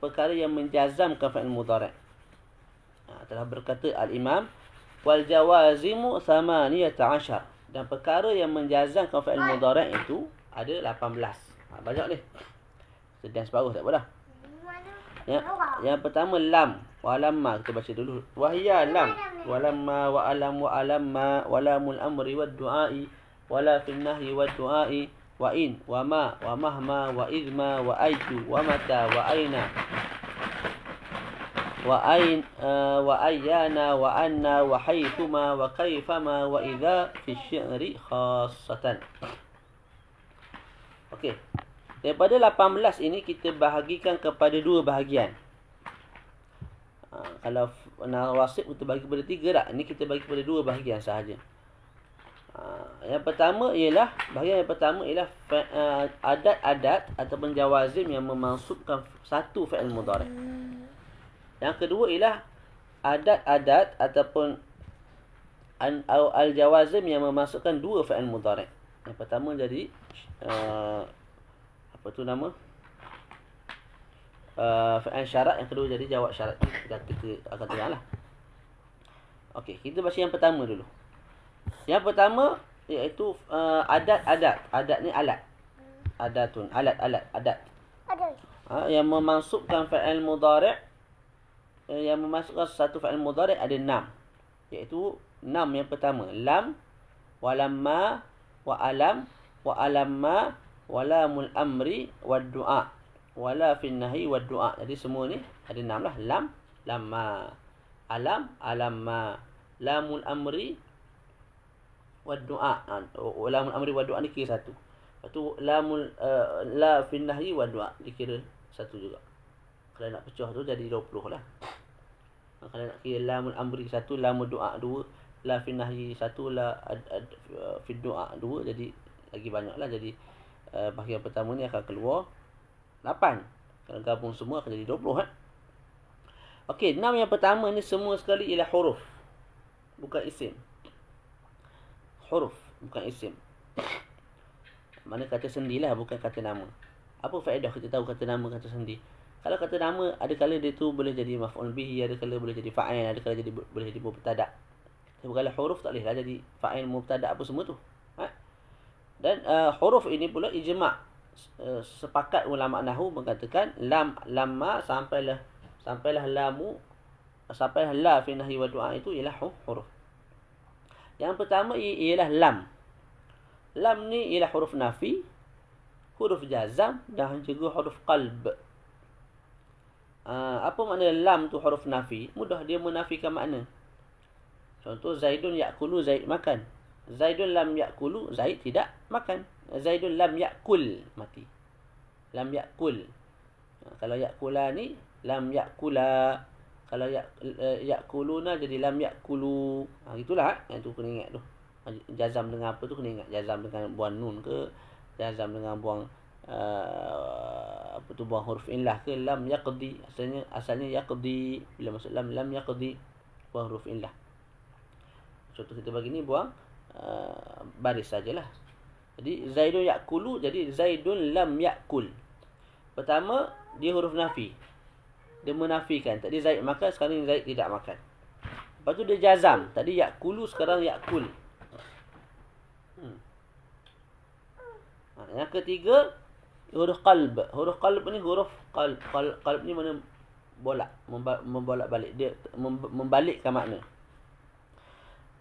perkara yang menjazamkan fa'il mudhari'. Telah berkata al-Imam, wal jawazimu 18, dan perkara yang menjazamkan fa'il mudhari' itu ada 18. Banyak ni. Sedang separuh tak apa dah. Yang pertama lam, walamma, kita baca dulu. Wahya lam, walamma, wa alam, wa alamma, walamul amri wad du'ai, wala fil nahyi wad du'ai, wa in, wa ma, wa mahma, wa idma, wa aitu, wa mata, wa aina, wa ayyana, wa anna, wa haythuma, wa kaifama, wa idza fi syi'ri khassatan. Okey. Daripada 18 ini kita bahagikan kepada dua bahagian. Kalau nawasib kita bagi kepada 3 tak? Ini kita bagi kepada 2 bahagian sahaja. Yang pertama ialah, bahagian yang pertama ialah adat-adat ataupun jawazim yang memansubkan satu fi'il mudhari'. Yang kedua ialah adat-adat ataupun al-jawazim yang memasukkan 2 fi'il mudhari'. Yang pertama jadi apa tu nama? Fi'il syarat, yang kedua jadi jawab syarat. Kita akan tengoklah. Okey, kita baca yang pertama dulu. Yang pertama iaitu adat-adat. Adat ni alat. Adatun, alat-alat, adat. Yang memansubkan fi'il mudhari', yang memasukkan satu fi'il mudhari' ada 6. Iaitu 6 yang pertama, lam, walamma, wa alam, wa alamma, walamul amri, wa du'a, wala fin nahi wa du'a. Jadi semua ni ada 6 lah. Lam, lamma, alam, alamma, lamul amri wa du'a. Lamul amri wa du'a ni kira satu. Lepas tu lamul la fin nahi wa du'a dikira satu juga. Kalau nak pecah tu jadi 20 lah. Kalau nak kira lamul amri satu, lamul du'a dua, la fin nahi satu, la fi du'a dua, jadi lagi banyak lah. Jadi bahagian pertama ni akan keluar 8. Kalau gabung semua akan jadi 20 . Okey, 6 yang pertama ni semua sekali ialah huruf, bukan isim. Huruf, bukan isim. Mana kata sendilah, bukan kata nama. Apa faedah kita tahu kata nama, kata sendi? Kalau kata nama, ada kala dia tu boleh jadi maf'ul bihi, ada kala boleh jadi fa'il, ada kala boleh jadi mubtada'. Tapi kalau huruf tak boleh lah jadi fa'il, mubtada' apa semua tu. Dan huruf ini pula ijma'. Sepakat ulama nahwu mengatakan lam, lamma sampailah lamu, sampailah la fi nahyi wa du'a itu ialah huruf. Yang pertama ialah lam. Lam ni ialah huruf nafi, huruf jazam dan juga huruf qalb. Apa makna lam tu huruf nafi? Mudah, dia menafikan makna. Contoh, Zaidun ya'kulu, Zaid makan. Zaidun lam ya'kulu, Zaid tidak makan. Zaidun lam ya'kul, mati. Lam ya'kul. Kalau ya'kula ni lam ya'kula. Kalau ya'kuluna jadi lam ya'kulu. Itulah yang tu kena ingat tu. Jazam dengan apa tu kena ingat. Jazam dengan buang nun ke, jazam dengan buang apa tu, buang huruf illah ke. Lam yaqdi, asalnya yaqdi. Bila masuk lam yaqdi, buang huruf illah. Contoh kita bagi ni buang baris sajalah. Jadi Zaidun ya'kulu, jadi Zaidun lam ya'kul. Pertama dia huruf nafi, dia menafikan. Tadi Zaid makan, sekarang Zaid tidak makan. Lepas tu dia jazam, tadi ya'kulu, sekarang ya'kul. Yang ketiga huruf qalb. Huruf qalb ni huruf qalb. Qalb ni mana bolak, membolak balik, dia membalikkan makna.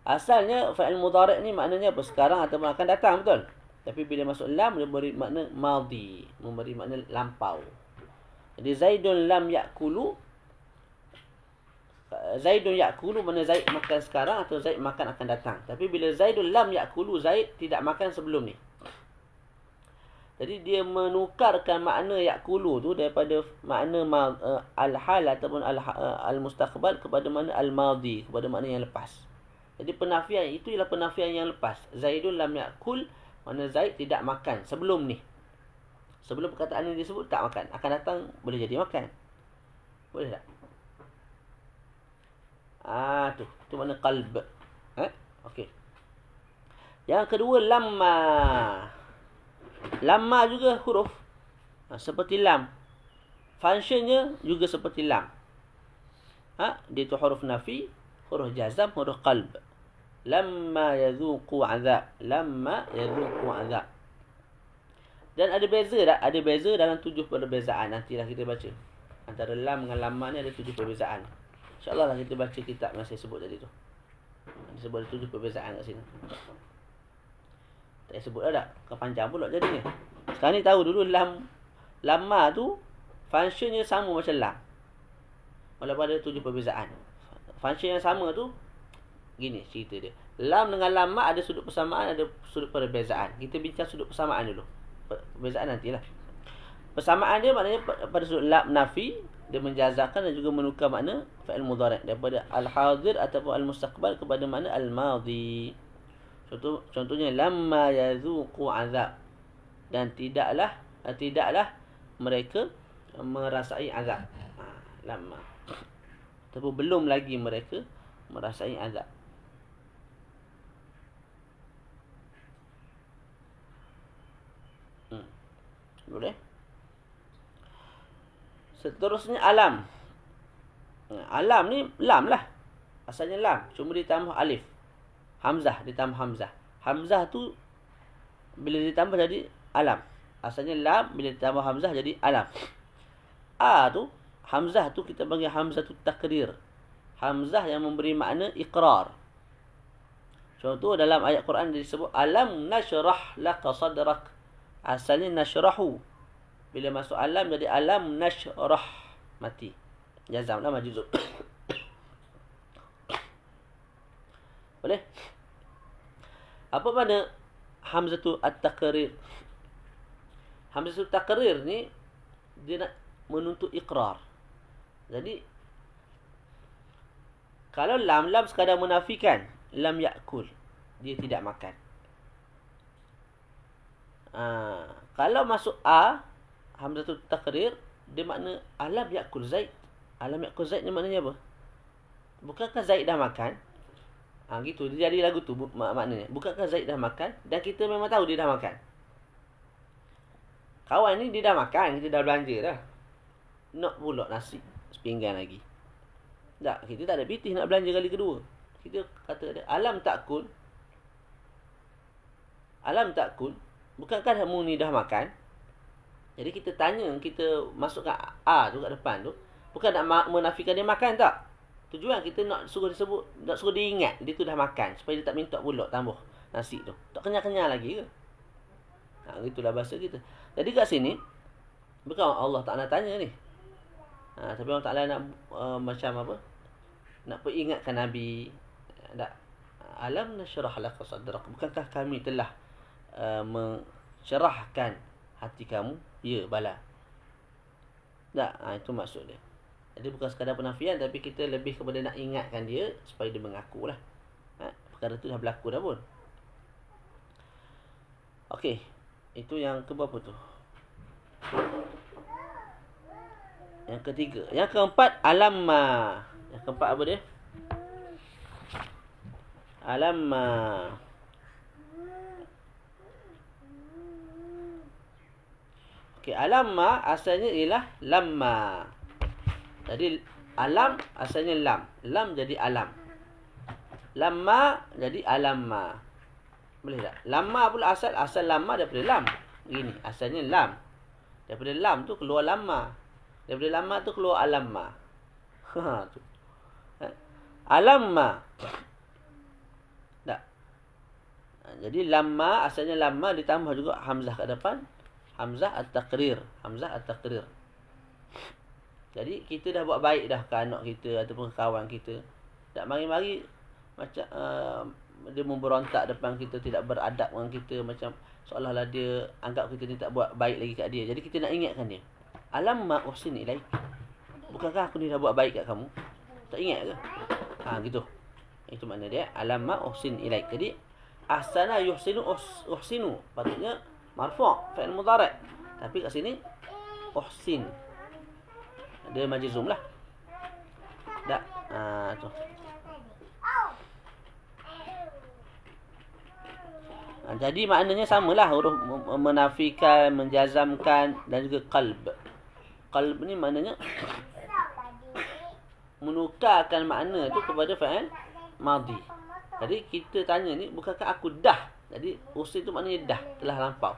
Asalnya fa'il mudhari' ni maknanya apa? Sekarang ataupun akan datang, betul? Tapi bila masuk lam, dia beri makna madhi, memberi makna lampau. Jadi Zaidun lam ya'kulu, Zaidun ya'kulu mana Zaid makan sekarang atau Zaid makan akan datang. Tapi bila Zaidun lam ya'kulu, Zaid tidak makan sebelum ni. Jadi dia menukarkan makna ya'kulu tu daripada makna al-hal ataupun al-mustaqbal kepada makna al-madhi, kepada makna yang lepas. Jadi penafian itu ialah penafian yang lepas. Zaidun lam ya'kul, mana Zaid tidak makan sebelum ni. Sebelum perkataan ini disebut tak makan, akan datang boleh jadi makan. Boleh tak? Tu makna qalb. Okey. Yang kedua lamma. Lamma juga huruf seperti lam. Functionnya juga seperti lam. Dia tu huruf nafi, huruf jazam, huruf qalb. Lamma yadhuqu azab. Lamma yadhuqu azab. Dan ada beza tak? Ada beza dalam 7 perbezaan. Nantilah kita baca. Antara lam dengan lamma ni ada 7 perbezaan. InsyaAllah lah kita baca kitab yang saya sebut tadi tu. Dia sebut ada 7 perbezaan kat sini. Tak sebut dah. Kepanjang pula jadinya. Sekarang ni tahu dulu lamma tu functionnya sama macam lam. Walaupun ada 7 perbezaan. Function yang sama tu gini cerita dia. Lam dengan lamma ada sudut persamaan, ada sudut perbezaan. Kita bincang sudut persamaan dulu. Perbezaan nantilah. Persamaan dia maknanya pada sudut lam nafi, dia menjazakan dan juga menukar makna fa'il mudhari' daripada al-hadir ataupun al-mustaqbal kepada makna al-madhi. Contohnya lamma yazuqu azab, dan tidaklah mereka merasai azab. Lamma. Ataupun belum lagi mereka merasai azab. Boleh? Seterusnya alam. Alam ni lam lah. Asalnya lam. Cuma ditambah alif. Hamzah ditambah hamzah. Hamzah tu bila ditambah jadi alam. Asalnya lam, bila ditambah hamzah jadi alam. A tu, hamzah tu kita panggil hamzah tu takrir. Hamzah yang memberi makna iqrar. Contoh dalam ayat Quran disebut alam nashrah laka sadrak. Asalnya nashrahu. Bila masuk alam jadi alam nashrah. Mati. Jazam lah majzum. Boleh? Apa makna hamzatu at-taqrir? Hamzatu at-taqrir ni dia nak menuntut iqrar. Jadi kalau lam sekadar menafikan, lam yakul, dia tidak makan. Kalau masuk a, hamzatu at-taqrir, dia makna alam yakul Zaid. Alam yakul Zaid ni maknanya apa? Bukankah Zaid dah makan? Gitu. Dia jadi lagu tu maknanya. Bukankah Zaid dah makan? Dan kita memang tahu dia dah makan. Kawan ni dia dah makan. Kita dah belanja dah. Nak pula nasi sepinggan lagi. Tak. Kita tak ada pitih nak belanja kali kedua. Kita kata dia, alam takul. Alam takul. Bukankah kamu ni dah makan? Jadi kita tanya. Kita masukkan A tu kat depan tu. Bukan nak menafikan dia makan tak? Tujuan kita nak suruh disebut, nak suruh dia ingat dia tu dah makan supaya dia tak minta pula tambah nasi tu. Tak kenyang-kenyang lagi ke? Itulah bahasa kita. Jadi kat sini bukan Allah Taala tanya ni. Tapi Allah Taala nak macam apa? Nak peringatkan Nabi. Tak. Alam nashrah laka sadrak. Bukankah kami telah mencerahkan hati kamu? Ya, bala. Tak, itu maksud dia. Jadi bukan sekadar penafian, tapi kita lebih kepada nak ingatkan dia supaya dia mengaku lah. Perkara tu dah berlaku dah pun. Okey. Itu yang keberapa tu? Yang ketiga. Yang keempat, alamma. Yang keempat apa dia? Alamma. Okey, alamma asalnya ialah lamma. Jadi alam asalnya lam. Lam jadi alam. Lamma jadi alamma. Boleh tak? Lamma pula asal lamma daripada lam. Gini, asalnya lam. Daripada lam tu keluar lamma. Daripada lamma tu keluar alamma. Tu. Alamma. Tak. Jadi lamma asalnya lamma ditambah juga hamzah kat depan. Hamzah at-taqrir. Hamzah at-taqrir. Jadi kita dah buat baik dah ke anak kita ataupun ke kawan kita. Tak mari-mari macam dia memberontak depan kita, tidak beradab dengan kita, macam seolah-olah dia anggap kita ni tak buat baik lagi kat dia. Jadi kita nak ingatkan dia. Alam ma uhsin ilaik. Bukankah aku ni dah buat baik kat kamu? Tak ingat ke? Gitu. Itu makna dia. Alam ma uhsin ilaik. Jadi ahsana yuhsinu uhsinu. Patutnya marfu' fa'il mudhari'. Tapi kat sini uhsin. Dia majzum lah. Tak. Tu. Jadi maknanya samalah, huruf menafikan, menjazamkan dan juga qalb. Qalb ni maknanya menukarkan makna tu kepada fa'il madhi. Jadi kita tanya ni, bukankah aku dah? Jadi usil tu maknanya dah, telah lampau.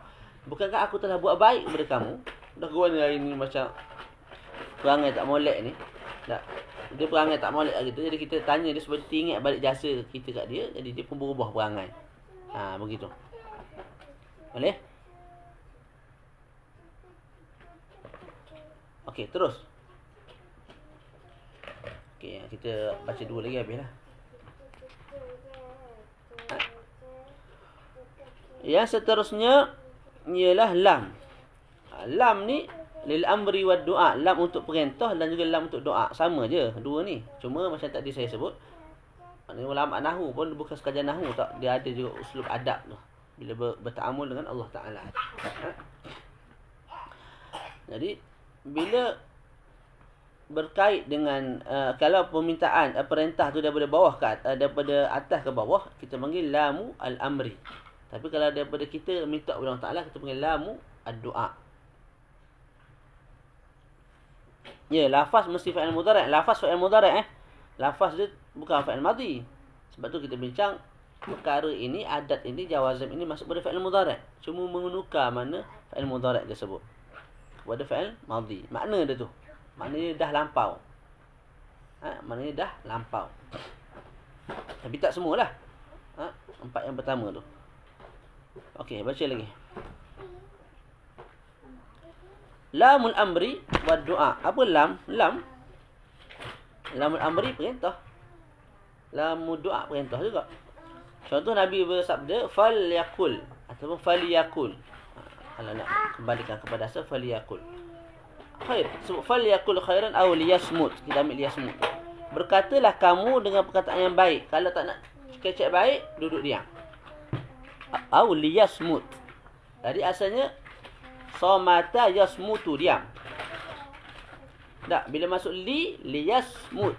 Bukankah aku telah buat baik kepada kamu? Dah guna hari ni macam perangai tak molek ni. Tak. Dia perangai tak molek gitu. Jadi kita tanya dia supaya dia ingat balik jasa kita kat dia. Jadi dia pun berubah perangai. Begitu. Boleh? Okey, terus. Okey, kita baca dua lagi habislah. Yang seterusnya ialah lam. Lam ni lil amri wad du'a. Lam untuk perintah dan juga lam untuk doa. Sama je dua ni. Cuma macam tadi saya sebut, maknanya ulama nahwu pun bukan sekadar nahwu tak, dia ada juga uslub adab tu bila bertaamul dengan Allah Taala. Jadi bila berkait dengan kalau permintaan perintah tu daripada bawah ke daripada atas ke bawah, kita panggil lamu al-amri. Tapi kalau daripada kita minta kepada Allah Taala, kita panggil lamu ad-du'a. Ya, lafaz mesti fa'il mudhari'. Lafaz fa'il mudhari'. Lafaz dia bukan fa'il madhi. Sebab tu kita bincang perkara ini, adat ini, jawazim ini masuk pada fa'il mudhari'. Cuma menukar mana fa'il mudhari' tersebut kepada fa'il madhi. Makna dia tu, maknanya dah lampau. Maknanya dah lampau. Tapi tak semualah. Empat yang pertama tu. Okey, baca lagi. Lamul amri wa du'a. Apa lam? Lamul amri perintah. Lamul du'a perintah juga. Contoh Nabi bersabda fal yakul ataupun faliyakul. Kalau nak kembalikan kepada asal faliyakul. Khair. Sebut falyakul khairan aw liyasmut. Kita ambil liyasmut. Berkatalah kamu dengan perkataan yang baik. Kalau tak nak kecek baik, duduk diam. Aw liyasmut. Jadi asalnya somata yasmutu, diam. Tak, bila masuk liyasmut.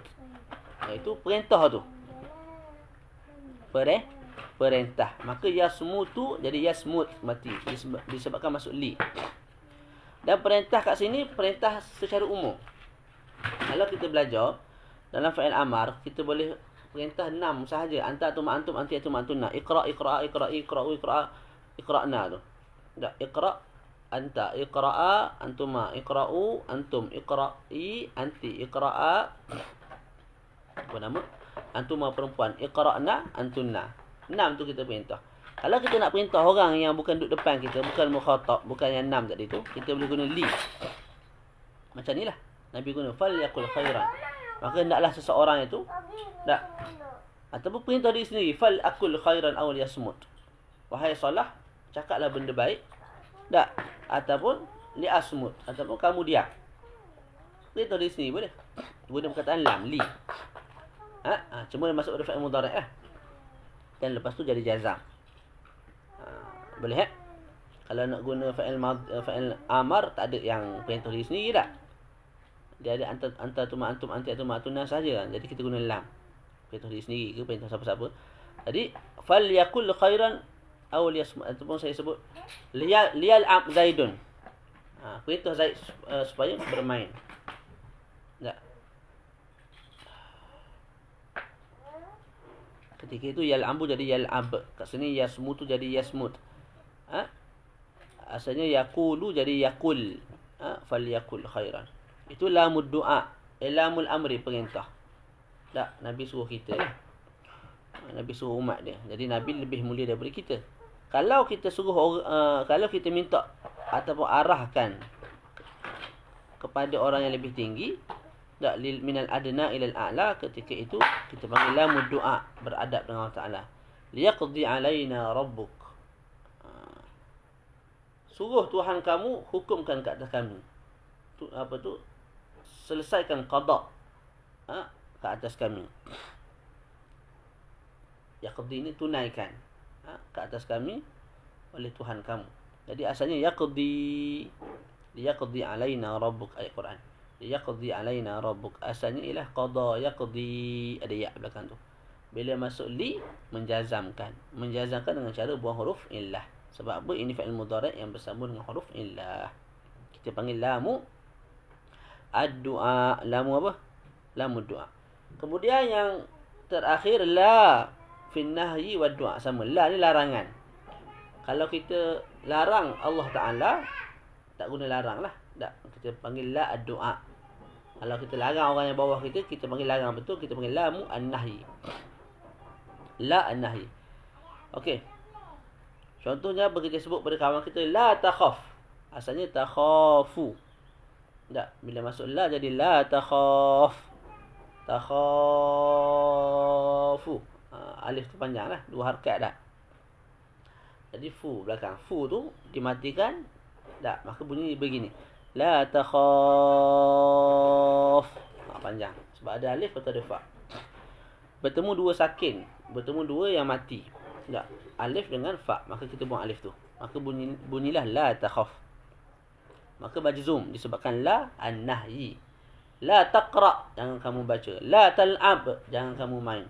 Itu perintah tu. Perintah. Maka yasmutu jadi yasmut, mati. Disebabkan masuk li. Dan perintah kat sini perintah secara umum. Kalau kita belajar dalam fa'il amar, kita boleh perintah 6 sahaja. Anta atum antum anti atum antunna. Iqra iqra'i iqra'u iqra'na tu. Tak, iqra' anta iqra'a antuma iqra'u antum iqra'i anti iqra'a. Apa nama? Antuma perempuan, iqra'na antunna. 6 tu kita perintah. Kalau kita nak perintah orang yang bukan duduk depan kita, bukan mukhatab, bukan yang 6 tadi tu, kita boleh guna li. Macam ni lah. Nabi guna fal yakul khairan. Maka hendaklah seseorang itu tak, ataupun perintah diri sendiri, fal akul khairan aw yasmut. Wahai Salah, cakaplah benda baik. Tak, ataupun li asmut, ataupun kamu diam. Perintah diri sendiri boleh. Guna perkataan lam, li. Cuma masuk pada fa'il mudhari' lah. Dan lepas tu jadi jazam. Boleh Kalau nak guna fa'il amar, tak ada yang perintah diri sendiri tak. Dia ada anta tuma antum anti atum atuna saja. Jadi kita guna lam. Perintah diri sendiri ke perintah siapa-siapa. Jadi fal yakul khairan aw liyasmut, ataupun saya sebut liyal zaidun. Perintah Zaid supaya bermain. Tak. Ketika itu yal'abu jadi yal'ab. Kat sini yasmutu jadi yasmut. Asalnya yakulu jadi yakul. Falyakul khairan. Itu lamud du'a. Lamul amri, perintah. Tak, Nabi suruh kita lah. Nabi suruh umat dia. Jadi Nabi lebih mulia daripada kita. Kalau kita suruh kalau kita minta ataupun arahkan kepada orang yang lebih tinggi, tak, minal adna ilal a'la, ketika itu kita panggil lamud du'a, beradab dengan Allah Ta'ala. Liyaqdi alaina rabbuk. Suruh Tuhan kamu hukumkan ke atas kami. Tu apa tu? Selesaikan qada ke atas kami. Yaqdi ni tunaikan ke atas kami oleh Tuhan kamu. Jadi asalnya yaqdi, liyaqdi alaina rabbuk, ayat Quran. Yaqdi alaina rabbuk, asalnya ialah qada yaqdi, ada ya belakang tu. Bila masuk li, menjazamkan dengan cara buang huruf illah. Sebab apa? Ini fa'il mudhari' yang bersambung dengan huruf illah. Kita panggil lamu ad-du'a. Lamu apa? Lamu du'a. Kemudian yang terakhir la fin nahyi wad du'a. Sama, la ni larangan. Kalau kita larang Allah Ta'ala, tak guna larang lah. Tak, kita panggil la ad-du'a. Kalau kita larang orang yang bawah kita, kita panggil larang betul. Kita panggil lamu an-nahyi. La an-nahyi. Okey. Contohnya apa kita sebut pada kawan kita, la takhaf. Asalnya takhafu. Tak, bila masuk la jadi la takhaf. Takhafu. Alif tu panjang lah, 2 harakat dah. Jadi fu belakang. Fu tu dimatikan. Tak, maka bunyi begini. La takhaf. Panjang. Sebab ada alif atau ada fa. Bertemu 2 sakin. Bertemu 2 yang mati. Tak, alif dengan fa. Maka kita buang alif tu. Maka bunyilah la takhaf. Maka majzum disebabkan la an-nahyi. La taqra, jangan kamu baca. La tal'ab, jangan kamu main.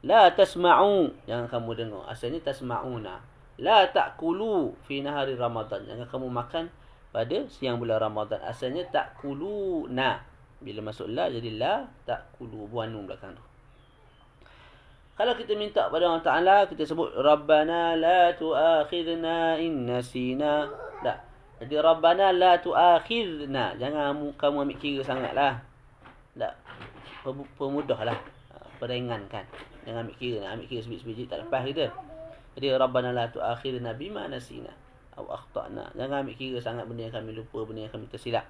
La tasma'u, jangan kamu dengar. Asalnya tasma'una. La ta'kulu fi nahari Ramadan, jangan kamu makan pada siang bulan Ramadan. Asalnya ta'kuluna. Bila masuk la jadi la ta'kulu, buang nun belakang tu. Kalau kita minta pada Allah Ta'ala, kita sebut Rabbana la tu'akhidna in nasina. Tak. Jadi Rabbana la tu'akhidna. Jangan kamu ambil kira sangatlah. Tak. Pemudahlah. Peringankan. Jangan ambil kira. Nak ambil kira sebiji-sebiji tak lepas kita. Jadi Rabbana la tu'akhidna bima nasina aw akhtana. Jangan ambil kira sangat benda yang kami lupa, benda yang kami tersilap.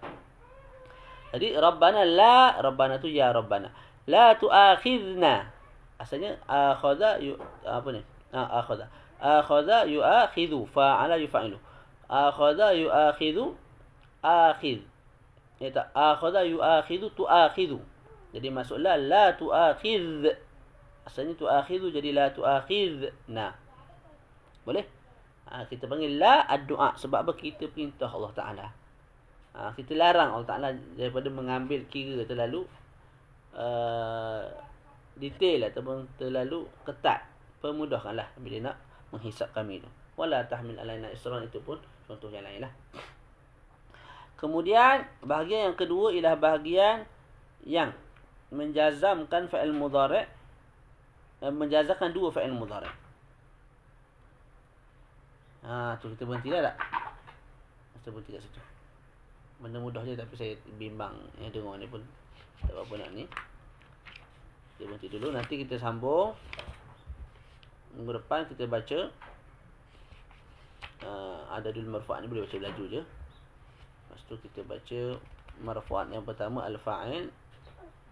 Jadi Rabbana la, Rabbana tu ya Rabbana. La tu'akhidna. Asalnya akhadha apa ni? Akhadha. Akhadha yu'akhidhu, fa'ala yufa'ilu. Akhadha yu'akhidhu, akhidh. Ya tak, akhadha yu'akhidhu, tu'akhidhu. Jadi masuklah la tu'akhidh. Asalnya tu'akhidhu jadi la tu'akhidhna. Boleh? Kita panggil la ad-du'a. Sebab apa? Kita perintah Allah Ta'ala. Kita larang Allah Ta'ala daripada mengambil kira terlalu detail ataupun terlalu ketat. Permudahkanlah bila nak menghisap kami tu. Wala tahmil alaina isran, itu pun contoh yang lain lah. Kemudian bahagian yang kedua ialah bahagian yang menjazamkan fa'il mudhari', menjazamkan 2 fa'il mudhari'. Tu kita berhenti dah tak? Kita berhenti kat situ. Benda mudah je tapi saya bimbang yang dengar ni pun tak apa nak ni. Kita berhenti dulu, nanti kita sambung. Minggu depan kita baca adadul marfu' ni, boleh baca laju je. Lepas tu kita baca marfu' yang pertama al-fa'il,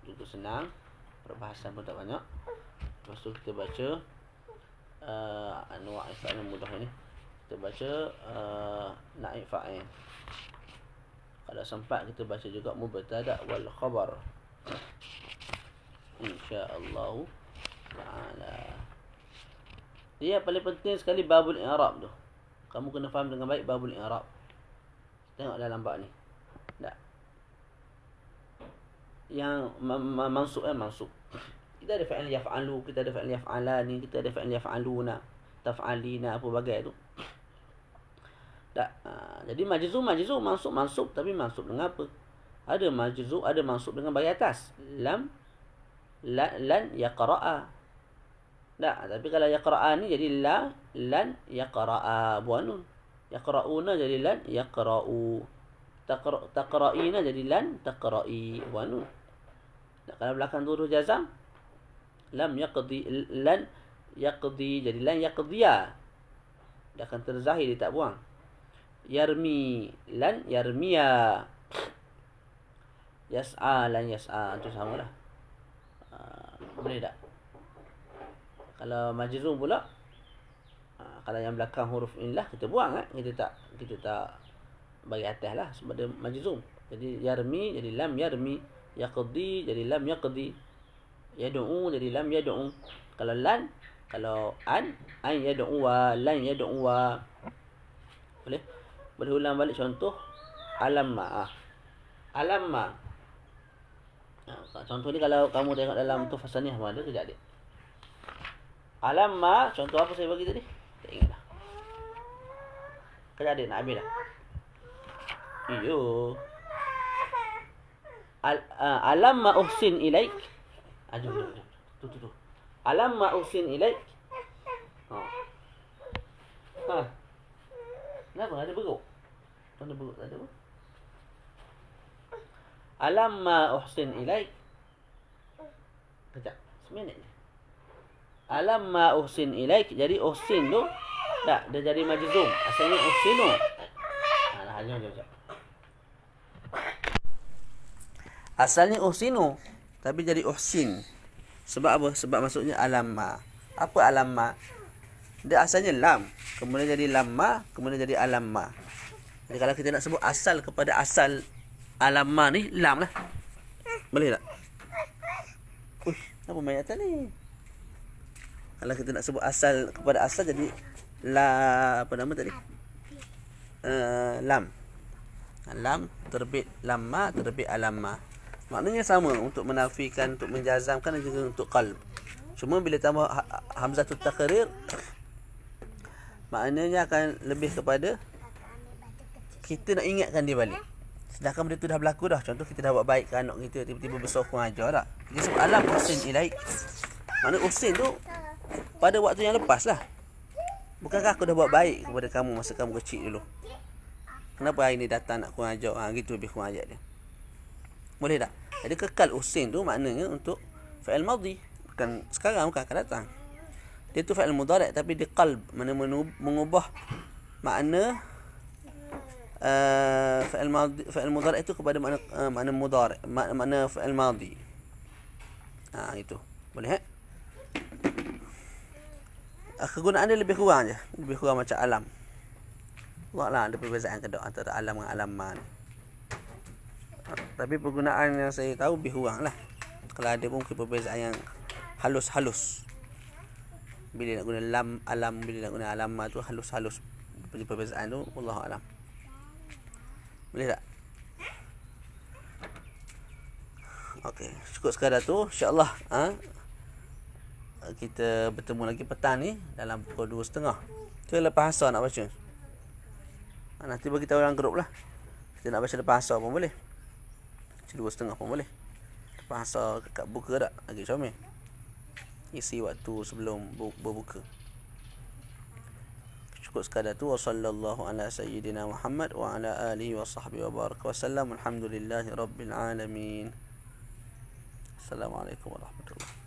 juga senang, perbahasan pun tak banyak. Lepas tu kita baca anwa' fa'il mudah ni. Kita baca naib fa'il. Kalau sempat kita baca juga mubtada wal khabar. InsyaAllah ta'ala. Dia paling penting sekali babul i'rab tu. Kamu kena faham dengan baik babul i'rab. Tengok dalam bab ni. Tak. Yang mansub mansub. Kita ada fa'il yaf'alu, kita ada fa'il yaf'alani, kita ada fa'il yaf'aluna, taf'alina, apa bagai tu. Tak. Jadi majzum, mansub, tapi mansub dengan apa? Ada majzum, ada mansub dengan baris atas. Lam, lan yaqra'a. Tak, tapi kalau yaqra'a ni jadi la, lan yaqra'a, buang nun. Yaqra'una jadi lan yaqra'u. Taqra'ina jadi lan taqra'i, buang nun. Tak, kalau belakang tu huruf jazam, lam yaqdi, lan yaqdi jadi lan yaqdiya. Dia akan terzahir, dia tak buang. Yarmi, lan yarmiya. Yas'a, lan yas'a. Itu sama lah. Boleh tak? Kalau majzum pula, kalau yang belakang huruf illah kita buang kan? Kita tak bagi atas lah sebab dia majzum. Jadi yarmi jadi lam yarmi, yaqdi jadi lam yaqdi, yad'u jadi lam yad'u. Kalau lan, kalau an yad'u wa lan yad'u wa. Boleh? Boleh ulang balik contoh alamma. Alamma. Contoh ni kalau kamu tengok dalam tu fasaniyah ada kejap dia. Alamma, contoh apa saya bagi tadi? Tak ingat dah. Kejap dia nak habis dah. Iyo. Alamma uhsin ilaik. Jom. Tu. Alamma uhsin ilaik. Kenapa? Ada beruk? Ada beruk tak ada apa? Alamma uhsin ilaik. Kejap. Seminit je. Alamma uhsin ilaik. Jadi uhsin tu Tak, dia jadi majzum. Asalnya uhsinu. Jom. Asalnya uhsinu, tapi jadi uhsin. Sebab apa? Sebab maksudnya alamma. Apa alamma? Dia asalnya lam, kemudian jadi lamma, kemudian jadi alamma. Jadi kalau kita nak sebut asal kepada asal alamma ni, lam lah. Boleh tak? Uish, apa main atas ni? Kalau kita nak sebut asal kepada asal, jadi apa nama tadi? Lam. Lam terbit lamma, terbit alamma. Maknanya sama untuk menafikan, untuk menjazamkan dan juga untuk qalb. Cuma bila tambah hamzatut taqrir, maknanya akan lebih kepada kita nak ingatkan dia balik. Sedangkan benda tu dah berlaku dah. Contoh kita dah buat baik ke anak kita, tiba-tiba besar kurang ajar tak? Dia sebut alam uhsin ilaik. Maknanya uhsin tu pada waktu yang lepas lah. Bukankah aku dah buat baik kepada kamu masa kamu kecil dulu? Kenapa hari ni datang nak kurang ajar? Gitu lebih kurang ajar dia. Boleh tak? Jadi kekal uhsin tu maknanya untuk fa'il madhi. Bukan sekarang, bukan akan datang. Dia tu fa'il mudhari' tapi dia qalb. Mana mengubah makna fa'il mudhari' itu kepada makna mudhari', makna fa'il madhi. Itu. Boleh kegunaan dia lebih kurang je. Lebih kurang macam alam. Allah ada perbezaan kedok antara alam dengan alamman. Tapi penggunaan yang saya tahu lebih kurang lah. Kalau ada mungkin perbezaan yang halus-halus. Bila nak guna lam, alam, bila nak guna alamma tu halus-halus. Perbezaan tu wallahu alam. Boleh tak? Okey, cukup sekadar tu. InsyaAllah kita bertemu lagi petang ni dalam pukul 2.30. Kita lepas asar nak baca. Nanti bagi tahu dalam grup lah. Kita nak baca lepas asar pun boleh. 2.30 pun boleh. Lepas asar kat buka tak? Lagi comel. Isi waktu sebelum berbuka. Cukup sekadar tu. Wa sallallahu ala sayyidina Muhammad wa ala alihi wa sahbihi wa baraka wa sallam. Alhamdulillahi rabbil alamin. Assalamualaikum warahmatullahi wabarakatuh.